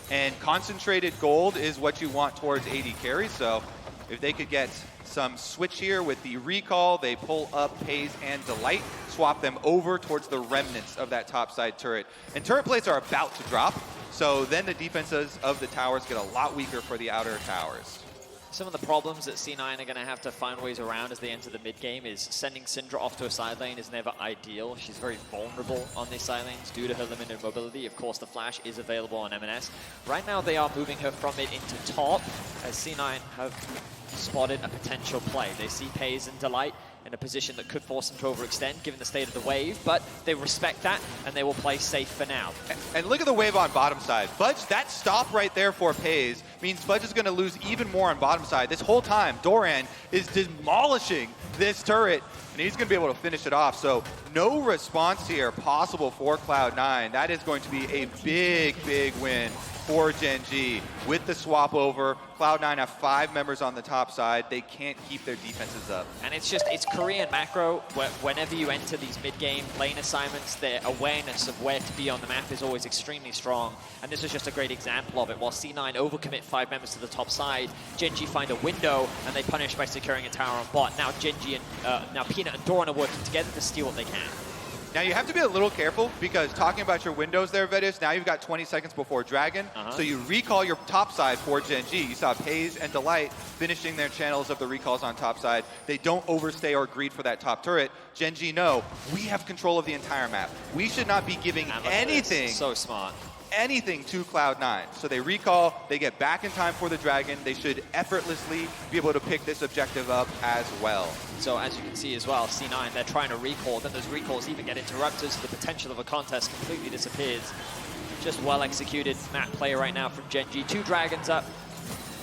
and concentrated gold is what you want towards AD carry, so if they could get some switch here with the recall, they pull up Pays and Delight, swap them over towards the remnants of that topside turret. And turret plates are about to drop, so then the defenses of the towers get a lot weaker for the outer towers. Some of the problems that C9 are going to have to find ways around as they enter the mid game is sending Syndra off to a side lane is never ideal. She's very vulnerable on these side lanes due to her limited mobility. Of course, the flash is available on MNS. Right now, they are moving her from mid into top as C9 have spotted a potential play. They see Pays and Delight in a position that could force them to overextend given the state of the wave, but they respect that and they will play safe for now. And look at the wave on bottom side. Fudge, that stop right there for Pays means Fudge is going to lose even more on bottom side. This whole time, Doran is demolishing this turret, and he's going to be able to finish it off. So no response here possible for Cloud9. That is going to be a big, big win for Gen.G. With the swap over, Cloud9 have 5 members on the top side. They can't keep their defenses up. And it's Korean macro, where whenever you enter these mid-game lane assignments, their awareness of where to be on the map is always extremely strong. And this is just a great example of it. While C9 overcommit 5 members to the top side, Gen.G find a window and they punish by securing a tower on bot. Now Gen.G and now Peanut and Doran are working together to steal what they can. Now you have to be a little careful because talking about your windows there, Vedis, now you've got 20 seconds before Dragon. So you recall your top side for Gen.G. You saw Pays and Delight finishing their channels of the recalls on top side. They don't overstay or greed for that top turret. Gen.G know we have control of the entire map. We should not be giving anything. So smart. anything to Cloud9. So they recall, they get back in time for the Dragon. They should effortlessly be able to pick this objective up as well. So as you can see as well, C9, they're trying to recall, then those recalls even get interrupted, so the potential of a contest completely disappears. Just well executed map play right now from Gen.G. 2 Dragons up.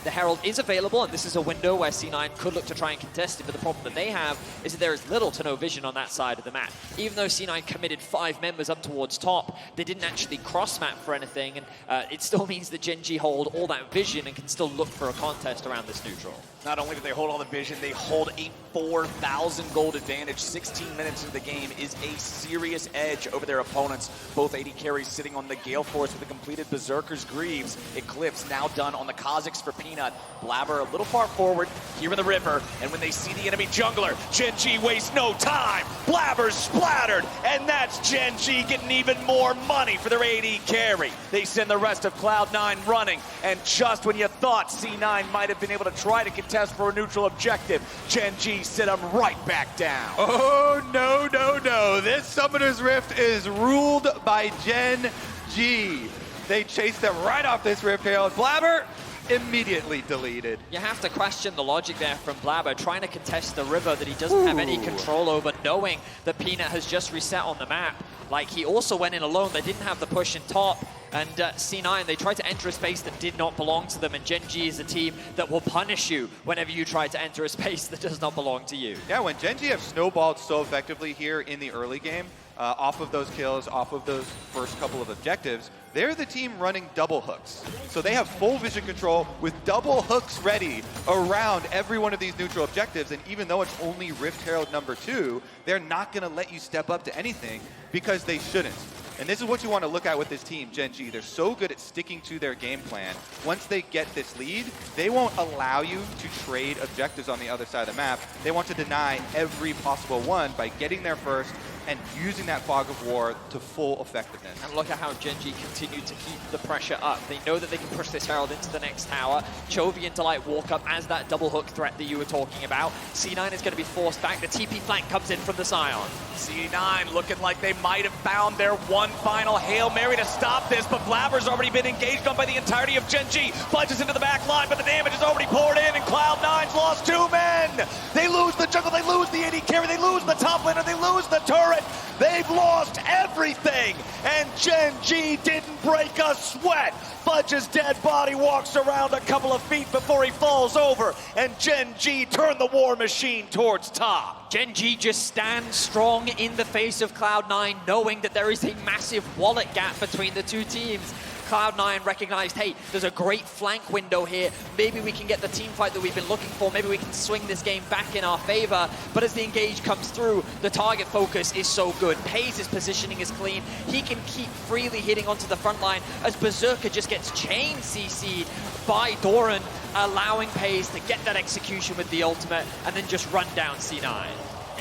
The Herald is available, and this is a window where C9 could look to try and contest it, but the problem that they have is that there is little to no vision on that side of the map. Even though C9 committed 5 members up towards top, they didn't actually cross-map for anything, and it still means that Gen.G hold all that vision and can still look for a contest around this neutral. Not only do they hold all the vision, they hold a 4,000 gold advantage. 16 minutes into the game is a serious edge over their opponents. Both AD carries sitting on the Gale Force with the completed Berserker's Greaves. Eclipse now done on the Kazakhs for Peanut. Blabber a little far forward here in the river, and when they see the enemy jungler, Gen.G wastes no time. Blabber's splattered, and that's Gen.G getting even more money for their AD carry. They send the rest of Cloud9 running, and just when you thought C9 might have been able to try to contest for a neutral objective, Gen.G sit them right back down. Oh, no, no, no. This Summoner's Rift is ruled by Gen.G. They chased them right off this Rift Herald. Blabber immediately deleted. You have to question the logic there from Blabber, trying to contest the river that he doesn't have any control over, knowing that Peanut has just reset on the map. Like, he also went in alone. They didn't have the push in top. And C9, they tried to enter a space that did not belong to them, and Gen.G is a team that will punish you whenever you try to enter a space that does not belong to you. Yeah, when Gen.G have snowballed so effectively here in the early game, off of those kills, off of those first couple of objectives, they're the team running double hooks. So they have full vision control with double hooks ready around every one of these neutral objectives, and even though it's only Rift Herald number 2, they're not going to let you step up to anything because they shouldn't. And this is what you want to look at with this team, Gen.G. They're so good at sticking to their game plan. Once they get this lead, they won't allow you to trade objectives on the other side of the map. They want to deny every possible one by getting there first and using that fog of war to full effectiveness. And look at how Gen.G continued to keep the pressure up. They know that they can push this Herald into the next tower. Chovy and Delight walk up as that double hook threat that you were talking about. C9 is going to be forced back. The TP flank comes in from the Scion. C9 looking like they might have found their one final Hail Mary to stop this, but Blabber's already been engaged on by the entirety of Gen.G. Plunges into the back line, but the damage is already poured in, and Cloud9's lost 2 men. They lose the jungle, they lose the AD carry, they lose the top laner, they lose the turret. They've lost everything, and Gen.G didn't break a sweat. Fudge's dead body walks around a couple of feet before he falls over, and Gen.G turn the war machine towards top. Gen.G just stands strong in the face of Cloud9, knowing that there is a massive wallet gap between the two teams. Cloud9 recognized, hey, there's a great flank window here. Maybe we can get the team fight that we've been looking for. Maybe we can swing this game back in our favor. But as the engage comes through, the target focus is so good. Paze's positioning is clean. He can keep freely hitting onto the front line as Berserker just gets chain CC'd by Doran, allowing Paze to get that execution with the ultimate and then just run down C9.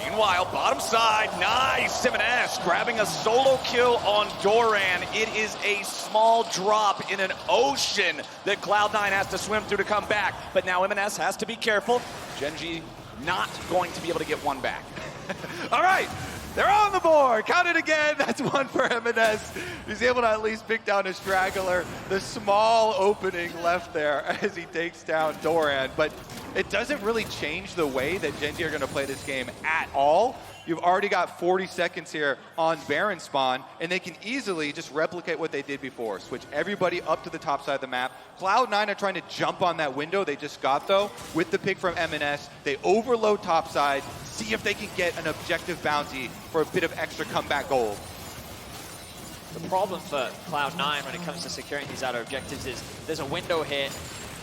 Meanwhile, bottom side, nice. M&S grabbing a solo kill on Doran. It is a small drop in an ocean that Cloud9 has to swim through to come back. But now M&S has to be careful. Gen.G not going to be able to get one back. All right, they're on the board. Count it again. That's one for M&S. He's able to at least pick down a straggler. The small opening left there as he takes down Doran. But it doesn't really change the way that Gen.G are going to play this game at all. You've already got 40 seconds here on Baron spawn, and they can easily just replicate what they did before. Switch everybody up to the top side of the map. Cloud9 are trying to jump on that window they just got, though, with the pick from M&S. They overload top side, see if they can get an objective bounty for a bit of extra comeback gold. The problem for Cloud9 when it comes to securing these outer objectives is there's a window here,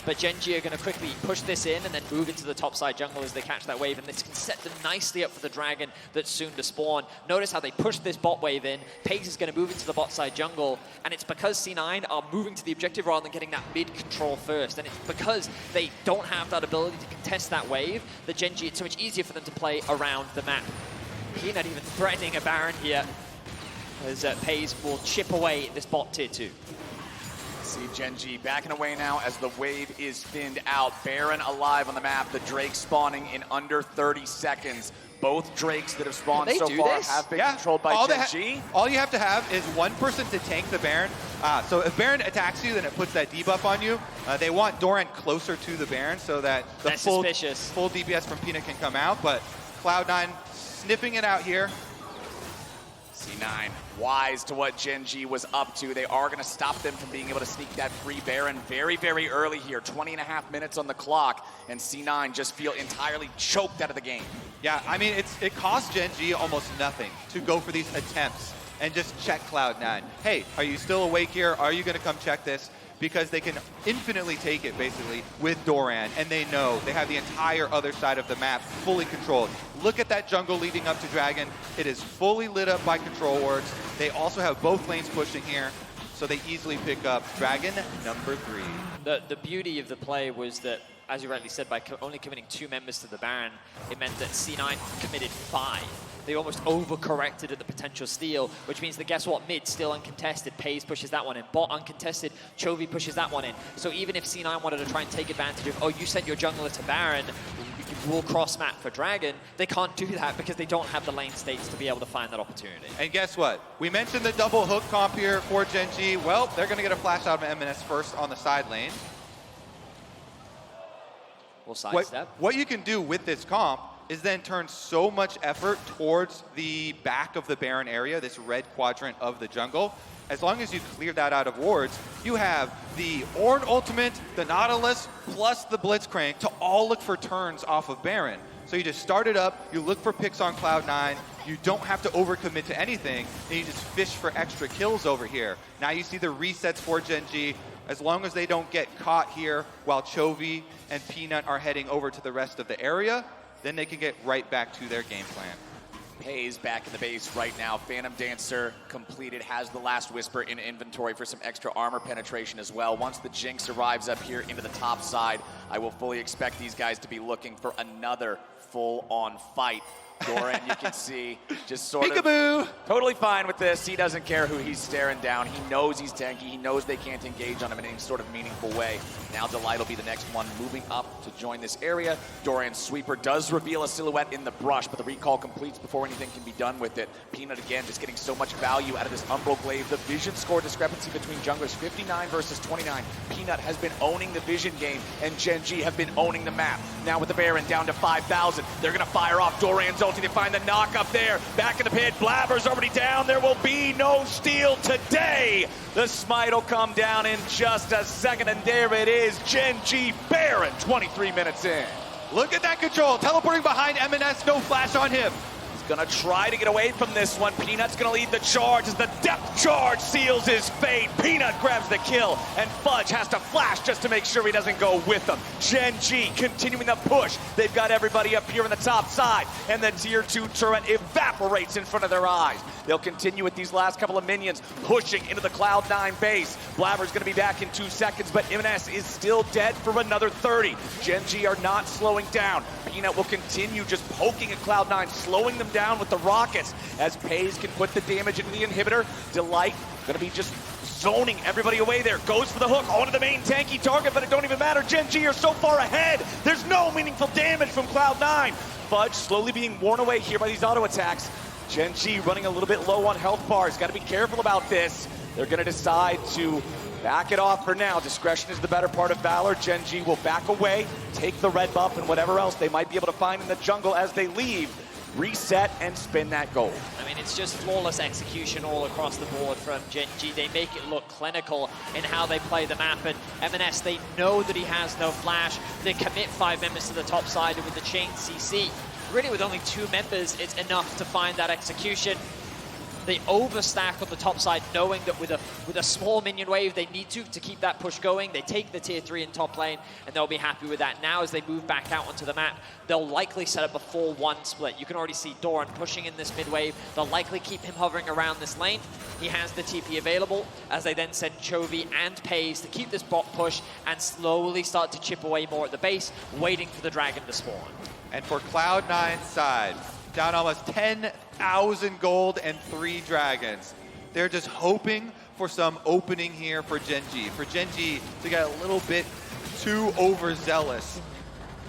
but Gen.G are going to quickly push this in and then move into the top side jungle as they catch that wave, and this can set them nicely up for the Dragon that's soon to spawn. Notice how they push this bot wave in. Paze is going to move into the bot side jungle, and it's because C9 are moving to the objective rather than getting that mid control first, and it's because they don't have that ability to contest that wave that Gen.G, it's so much easier for them to play around the map. Peanut even threatening a Baron here as Paze will chip away this bot tier 2. See Gen.G backing away now as the wave is thinned out. Baron alive on the map. The Drake spawning in under 30 seconds. Both Drakes that have spawned so far have been controlled by Gen.G. All you have to have is one person to tank the Baron. So if Baron attacks you, then it puts that debuff on you. They want Doran closer to the Baron so that the full DPS from Peanut can come out. But Cloud9 sniffing it out here. C9 wise to what Gen.G was up to. They are going to stop them from being able to sneak that free Baron very, very early here. 20.5 minutes on the clock, and C9 just feel entirely choked out of the game. Yeah, I mean, it costs Gen.G almost nothing to go for these attempts and just check Cloud9. Hey, are you still awake here? Are you going to come check this? Because they can infinitely take it, basically, with Doran, and they know they have the entire other side of the map fully controlled. Look at that jungle leading up to Dragon. It is fully lit up by control wards. They also have both lanes pushing here, so they easily pick up Dragon number 3. The beauty of the play was that, as you rightly said, by only committing 2 members to the Baron, it meant that C9 committed 5. They almost overcorrected at the potential steal, which means that guess what? Mid still uncontested. Pays pushes that one in. Bot uncontested. Chovy pushes that one in. So even if C9 wanted to try and take advantage of, oh, you sent your jungler to Baron, we'll cross map for Dragon, they can't do that because they don't have the lane states to be able to find that opportunity. And guess what? We mentioned the double hook comp here for Gen.G. Well, they're going to get a flash out of MNS first on the side lane. We'll sidestep. What you can do with this comp is then turn so much effort towards the back of the Baron area, this red quadrant of the jungle. As long as you clear that out of wards, you have the Ornn ultimate, the Nautilus, plus the Blitzcrank to all look for turns off of Baron. So you just start it up, you look for picks on Cloud9, you don't have to overcommit to anything, and you just fish for extra kills over here. Now you see the resets for Gen.G. As long as they don't get caught here while Chovy and Peanut are heading over to the rest of the area, then they can get right back to their game plan. Pays back in the base right now. Phantom Dancer completed, has the last Whisper in inventory for some extra armor penetration as well. Once the Jinx arrives up here into the top side, I will fully expect these guys to be looking for another full-on fight. Doran, you can see, just sort of totally fine with this. He doesn't care who he's staring down. He knows he's tanky. He knows they can't engage on him in any sort of meaningful way. Now Delight will be the next one moving up to join this area. Doran's sweeper does reveal a silhouette in the brush, but the recall completes before anything can be done with it. Peanut, again, just getting so much value out of this Umbral Glaive. The vision score discrepancy between junglers, 59 versus 29. Peanut has been owning the vision game, and Gen.G have been owning the map. Now with the Baron down to 5,000, they're going to fire off Doran's ulti. They find the knock up there. Back in the pit. Blabber's already down. There will be no steal today. The smite will come down in just a second, and there it is. Gen.G Baron, 23 minutes in. Look at that control. Teleporting behind MNS. No flash on him. Gonna try to get away from this one. Peanut's gonna lead the charge as the depth charge seals his fate. Peanut grabs the kill, and Fudge has to flash just to make sure he doesn't go with them. Gen.G continuing the push. They've got everybody up here on the top side, and the tier 2 turret evaporates in front of their eyes. They'll continue with these last couple of minions, pushing into the Cloud9 base. Blabber's gonna be back in 2 seconds, but MNS is still dead for another 30. Gen.G are not slowing down. Peanut will continue just poking at Cloud9, slowing them down with the rockets as Pays can put the damage into the inhibitor. Delight gonna be just zoning everybody away there. Goes for the hook onto the main tanky target, but it don't even matter. Gen.G are so far ahead. There's no meaningful damage from Cloud9. Fudge slowly being worn away here by these auto attacks. Gen.G running a little bit low on health bars. Got to be careful about this. They're gonna decide to back it off for now. Discretion is the better part of valor. Gen.G will back away, take the red buff and whatever else they might be able to find in the jungle as they leave. Reset and spin that gold. I mean, it's just flawless execution all across the board from Gen.G. They make it look clinical in how they play the map, and MNS, they know that he has no flash. They commit 5 members to the top side with the chain CC. Really, with only 2 members, it's enough to find that execution. They overstack on the top side, knowing that with a small minion wave, they need to keep that push going. They take the tier 3 in top lane, and they'll be happy with that. Now, as they move back out onto the map, they'll likely set up a 4-1 split. You can already see Doran pushing in this mid wave. They'll likely keep him hovering around this lane. He has the TP available, as they then send Chovy and Pays to keep this bot push and slowly start to chip away more at the base, waiting for the dragon to spawn. And for Cloud9's side, down almost 10,000 gold and 3 dragons. They're just hoping for some opening here for Gen.G. For Gen.G to get a little bit too overzealous.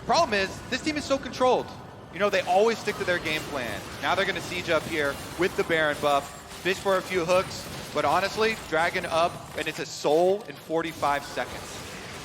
Problem is, this team is so controlled. You know, they always stick to their game plan. Now they're going to siege up here with the Baron buff, fish for a few hooks, but honestly, Dragon up, and it's a soul in 45 seconds.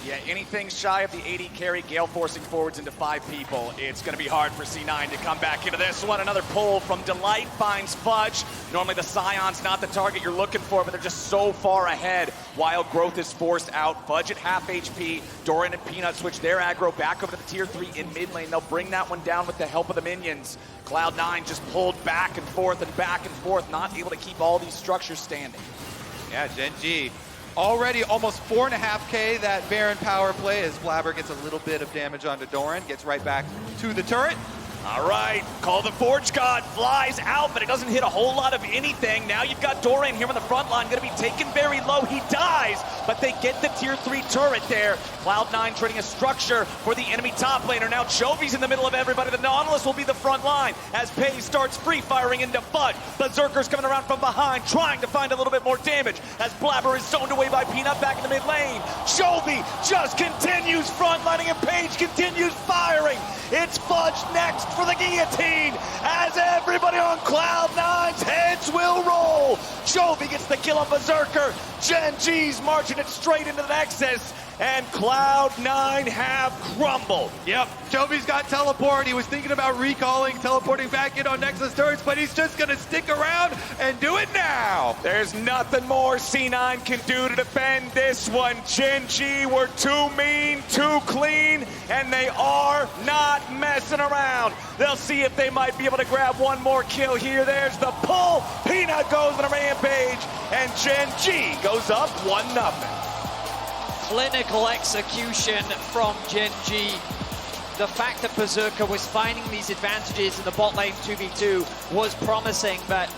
Yeah, anything shy of the 80 carry, Gale forcing forwards into 5 people. It's going to be hard for C9 to come back into this one. Another pull from Delight finds Fudge. Normally the Scion's not the target you're looking for, but they're just so far ahead. Wild Growth is forced out. Fudge at half HP. Doran and Peanut switch their aggro back over to the tier 3 in mid lane. They'll bring that one down with the help of the minions. Cloud9 just pulled back and forth, not able to keep all these structures standing. Yeah, Gen.G already almost 4.5K that Baron power play as Flabber gets a little bit of damage onto Doran, gets right back to the turret. All right, Call the Forge God flies out, but it doesn't hit a whole lot of anything. Now you've got Doran here on the front line, going to be taken very low. He dies, but they get the tier 3 turret there. Cloud9 trading a structure for the enemy top laner. Now Jovi's in the middle of everybody. The Nautilus will be the front line as Pei starts free firing into Fudge. Berserker's coming around from behind, trying to find a little bit more damage as Blabber is zoned away by Peanut back in the mid lane. Jovi just continues frontlining and Page continues firing. It's Fudge next for the guillotine as everybody on Cloud9's heads will roll. Jovi gets the kill on Berserker. Gen.G's marching it straight into the Nexus, and Cloud9 have crumbled. Yep, Jovi's got teleport. He was thinking about recalling, teleporting back in on Nexus turrets, but he's just gonna stick around and do it now. There's nothing more C9 can do to defend this one. Gen.G were too mean, too clean, and they are not messing around. They'll see if they might be able to grab one more kill here. There's the pull. Peanut goes on a rampage, and Gen.G goes up 1-0. Clinical execution from Gen.G. The fact that Berserker was finding these advantages in the bot lane 2v2 was promising, but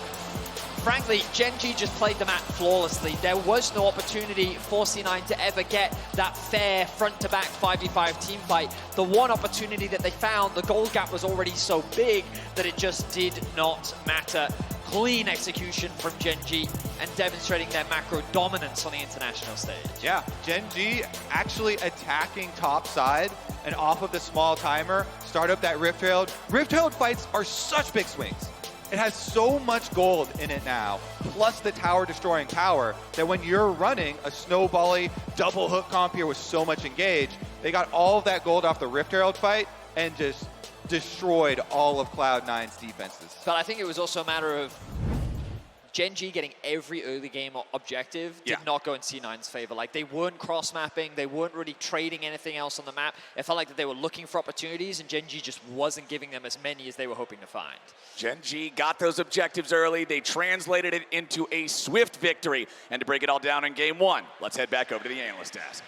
frankly, Gen.G just played the map flawlessly. There was no opportunity for C9 to ever get that fair front-to-back 5v5 team fight. The one opportunity that they found, the gold gap was already so big that it just did not matter. Clean execution from Gen.G and demonstrating their macro dominance on the international stage. Yeah, Gen.G actually attacking top side and off of the small timer, start up that Rift Herald. Rift Herald fights are such big swings. It has so much gold in it now, plus the tower destroying power, that when you're running a snowbally double hook comp here with so much engage, they got all of that gold off the Rift Herald fight and just destroyed all of Cloud9's defenses. But I think it was also a matter of Gen.G getting every early game objective did not go in C9's favor. Like, they weren't cross-mapping, they weren't really trading anything else on the map. It felt like that they were looking for opportunities, and Gen.G just wasn't giving them as many as they were hoping to find. Gen.G got those objectives early. They translated it into a swift victory. And to break it all down in game 1, let's head back over to the analyst desk.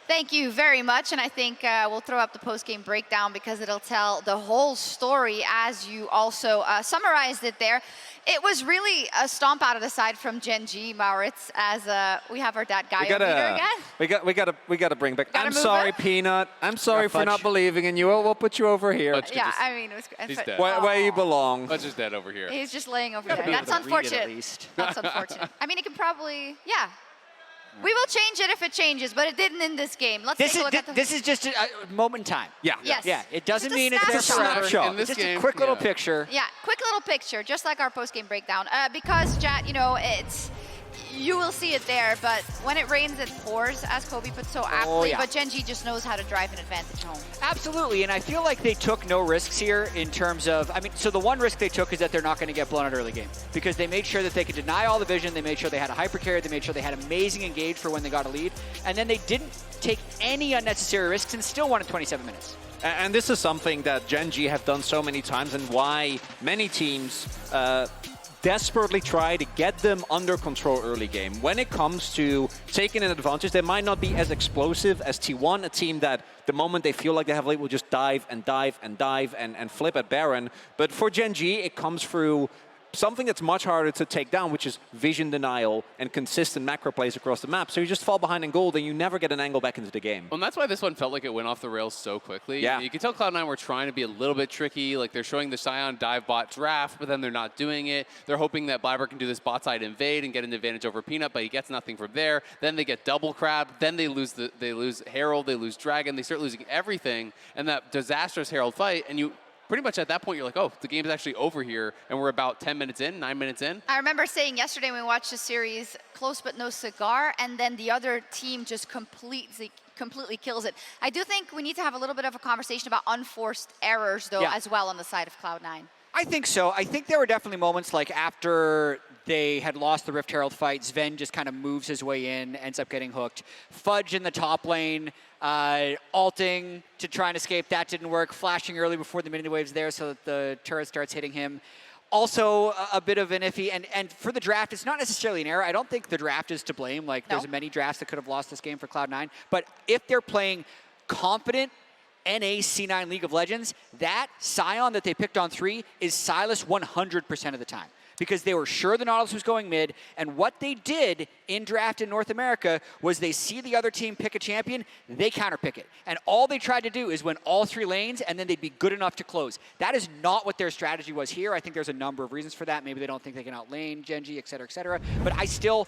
Thank you very much, and I think we'll throw up the post-game breakdown because it'll tell the whole story as you also summarized it there. It was really a stomp out of the side from Gen.G, Maurits, as we have our dad Gaio leader again. We gotta bring back. Gotta I'm move sorry, it. Peanut. I'm sorry for not believing in you. We'll put you over here. Yeah, I mean, it was. He's dead. Where you belong. Fudge is dead over here. He's just laying over there. be That's able to read it unfortunate. at least. That's unfortunate. I mean, it can probably, yeah. We will change it if it changes, but it didn't in this game. Let's take a look at the... This is just a moment in time. Yeah. Yes. Yeah, it doesn't Just a mean it's there snapshot. forever. In this Just game, a quick little yeah. picture. Yeah, quick little picture, just like our post-game breakdown. Because, chat, you know, it's... You will see it there, but when it rains, it pours, as Kobe put so aptly. yeah. But Gen.G just knows how to drive an advantage home. Absolutely, and I feel like they took no risks here in terms of, I mean, so the one risk they took is that they're not going to get blown out early game because they made sure that they could deny all the vision, they made sure they had a hyper carry, they made sure they had amazing engage for when they got a lead, and then they didn't take any unnecessary risks and still won in 27 minutes. And this is something that Gen.G have done so many times and why many teams desperately try to get them under control early game. When it comes to taking an advantage, they might not be as explosive as T1, a team that the moment they feel like they have lead will just dive and dive and dive and flip at Baron. But for Gen.G, it comes through something that's much harder to take down, which is vision denial and consistent macro plays across the map. So you just fall behind in gold and you never get an angle back into the game. Well, and that's why this one felt like it went off the rails so quickly. Yeah. You can tell Cloud9 were trying to be a little bit tricky. Like, they're showing the Scion dive bot draft, but then they're not doing it. They're hoping that blabber can do this bot side invade and get an advantage over Peanut, but he gets nothing from there. Then they get double crab. Then they lose Herald, they lose Dragon. They start losing everything. And that disastrous Herald fight, and you pretty much at that point, you're like, oh, the game is actually over here, and we're about 10 minutes in, 9 minutes in. I remember saying yesterday when we watched the series, close but no cigar, and then the other team just completely kills it. I do think we need to have a little bit of a conversation about unforced errors, though, as well on the side of Cloud9. I think so. I think there were definitely moments like after they had lost the Rift Herald fight, Sven just kind of moves his way in, ends up getting hooked. Fudge in the top lane, ulting to try and escape. That didn't work. Flashing early before the minion wave's there so that the turret starts hitting him. Also, a bit of an iffy. And for the draft, it's not necessarily an error. I don't think the draft is to blame. Like, there's many drafts that could have lost this game for Cloud9. But if they're playing confident NA C9 League of Legends, that Scion that they picked on 3 is Silas 100% of the time. Because they were sure the Nautilus was going mid, and what they did in draft in North America was they see the other team pick a champion, they counterpick it. And all they tried to do is win all 3 lanes, and then they'd be good enough to close. That is not what their strategy was here. I think there's a number of reasons for that. Maybe they don't think they can outlane Gen.G, et cetera, et cetera. But I still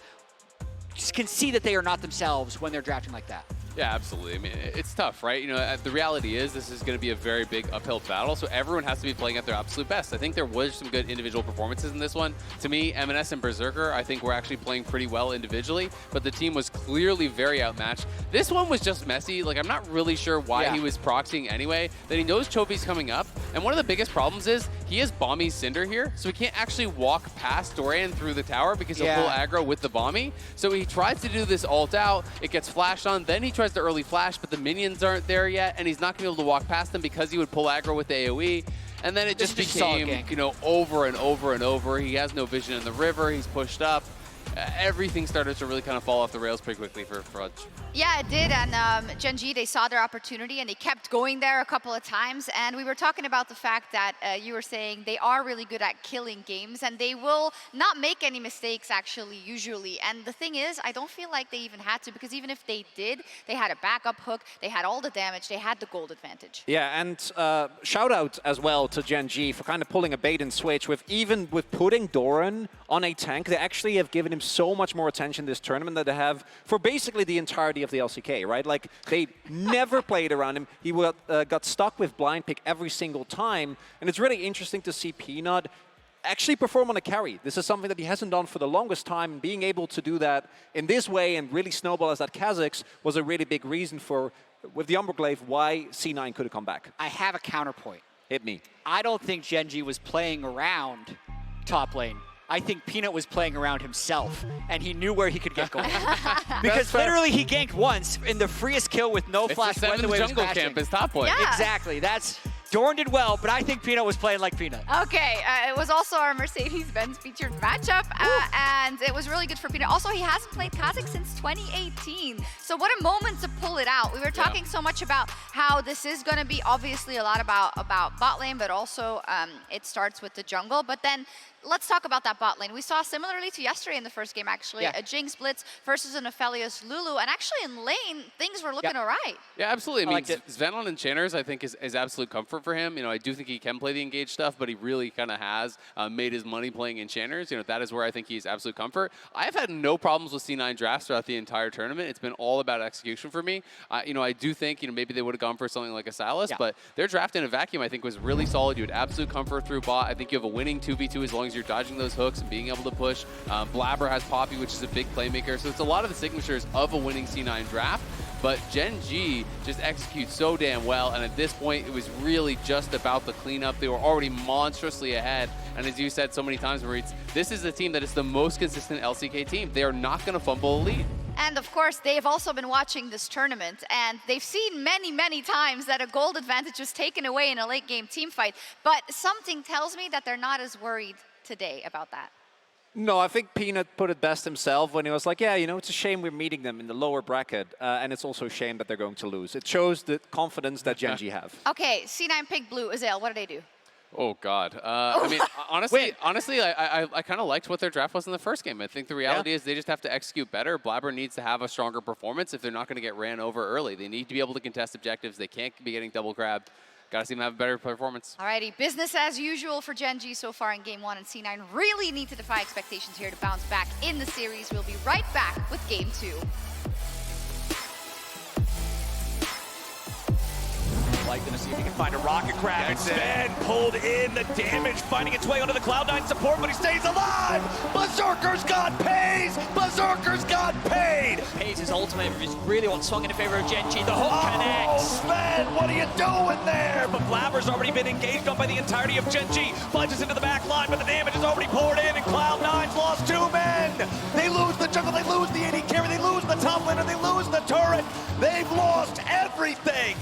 can see that they are not themselves when they're drafting like that. Yeah, absolutely. I mean, it's tough, right? You know, the reality is this is going to be a very big uphill battle, so everyone has to be playing at their absolute best. I think there was some good individual performances in this one. To me, M&S and Berserker, I think were actually playing pretty well individually, but the team was clearly very outmatched. This one was just messy. Like, I'm not really sure why he was proxying anyway. Then he knows Chovy's coming up, and one of the biggest problems is he has Bomby's Cinder here, so he can't actually walk past Dorian through the tower because he'll pull aggro with the Bomby. So he tries to do this ult out, it gets flashed on, then he tries to early flash, but the minions aren't there yet, and he's not going to be able to walk past them because he would pull aggro with the AoE. And then it just became, you know, over and over and over. He has no vision in the river, he's pushed up. Everything started to really kind of fall off the rails pretty quickly for Fudge. Yeah, it did, and Gen.G, they saw their opportunity, and they kept going there a couple of times, and we were talking about the fact that you were saying they are really good at killing games, and they will not make any mistakes, actually, usually. And the thing is, I don't feel like they even had to, because even if they did, they had a backup hook, they had all the damage, they had the gold advantage. Yeah, and shout out as well to Gen.G for kind of pulling a bait and switch with putting Doran on a tank. They actually have given him so much more attention this tournament than they have for basically the entirety of the LCK, right? Like, they never played around him. He got stuck with blind pick every single time, and it's really interesting to see Peanut actually perform on a carry. This is something that he hasn't done for the longest time, and being able to do that in this way and really snowball as that Kha'Zix was a really big reason for, with the Umberglaive, why C9 could have come back. I have a counterpoint. Hit me. I don't think Gen.G was playing around top lane. I think Peanut was playing around himself, and he knew where he could get gold. Because literally he ganked once in the freest kill with no flash. It's the 7th jungle camp is top lane. Yeah. Exactly. Doran did well, but I think Peanut was playing like Peanut. Okay, it was also our Mercedes-Benz featured matchup, and it was really good for Peanut. Also, he hasn't played Kha'Zix since 2018, so what a moment to pull it out. We were talking so much about how this is going to be obviously a lot about bot lane, but also it starts with the jungle. But then let's talk about that bot lane. We saw similarly to yesterday in the first game, actually, a Jinx Blitz versus an Aphelios Lulu, and actually in lane, things were looking all right. Yeah, absolutely. I mean, Sven on Enchanters, I think, is absolute comfort for him. You know, I do think he can play the engaged stuff, but he really kind of has made his money playing Enchanters. You know, that is where I think he's absolute comfort. I've had no problems with C9 drafts throughout the entire tournament. It's been all about execution for me. You know, I do think, you know, maybe they would have gone for something like a Silas, but their draft in a vacuum, I think, was really solid. You had absolute comfort through bot. I think you have a winning 2v2 as long as you're dodging those hooks and being able to push. Blabber has Poppy, which is a big playmaker. So it's a lot of the signatures of a winning C9 draft. But Gen.G just executes so damn well, and at this point, it was really just about the cleanup. They were already monstrously ahead, and as you said so many times, Maurice, this is the team that is the most consistent LCK team. They are not going to fumble a lead. And of course, they've also been watching this tournament, and they've seen many, many times that a gold advantage was taken away in a late-game team fight. But something tells me that they're not as worried today about that. No, I think Peanut put it best himself when he was like, yeah, you know, it's a shame we're meeting them in the lower bracket, and it's also a shame that they're going to lose. It shows the confidence that Gen.G have. Okay, C9 picked blue. Azael, what did they do? Oh God. I mean, honestly, I kind of liked what their draft was in the first game. I think the reality is they just have to execute better. Blabber needs to have a stronger performance if they're not going to get ran over early. They need to be able to contest objectives. They can't be getting double grabbed. Got to see them have a better performance. Alrighty, business as usual for Gen.G so far in Game 1, and C9 really need to defy expectations here to bounce back in the series. We'll be right back with Game 2. Like to see if he can find a rocket crab. And Sven pulled in the damage, finding its way onto the Cloud9 support, but he stays alive. Berserker's got paid. Berserker's got paid. Page's ultimate is really what swung in favor of Gen.G. The hook connects. Sven, what are you doing there? But Blabber's already been engaged on by the entirety of Gen.G. Plunges into the back line, but the damage is already poured in, and Cloud9's lost 2 men. They lose the jungle, they lose the AD carry, they lose the top laner, they lose the turret. They've lost everything.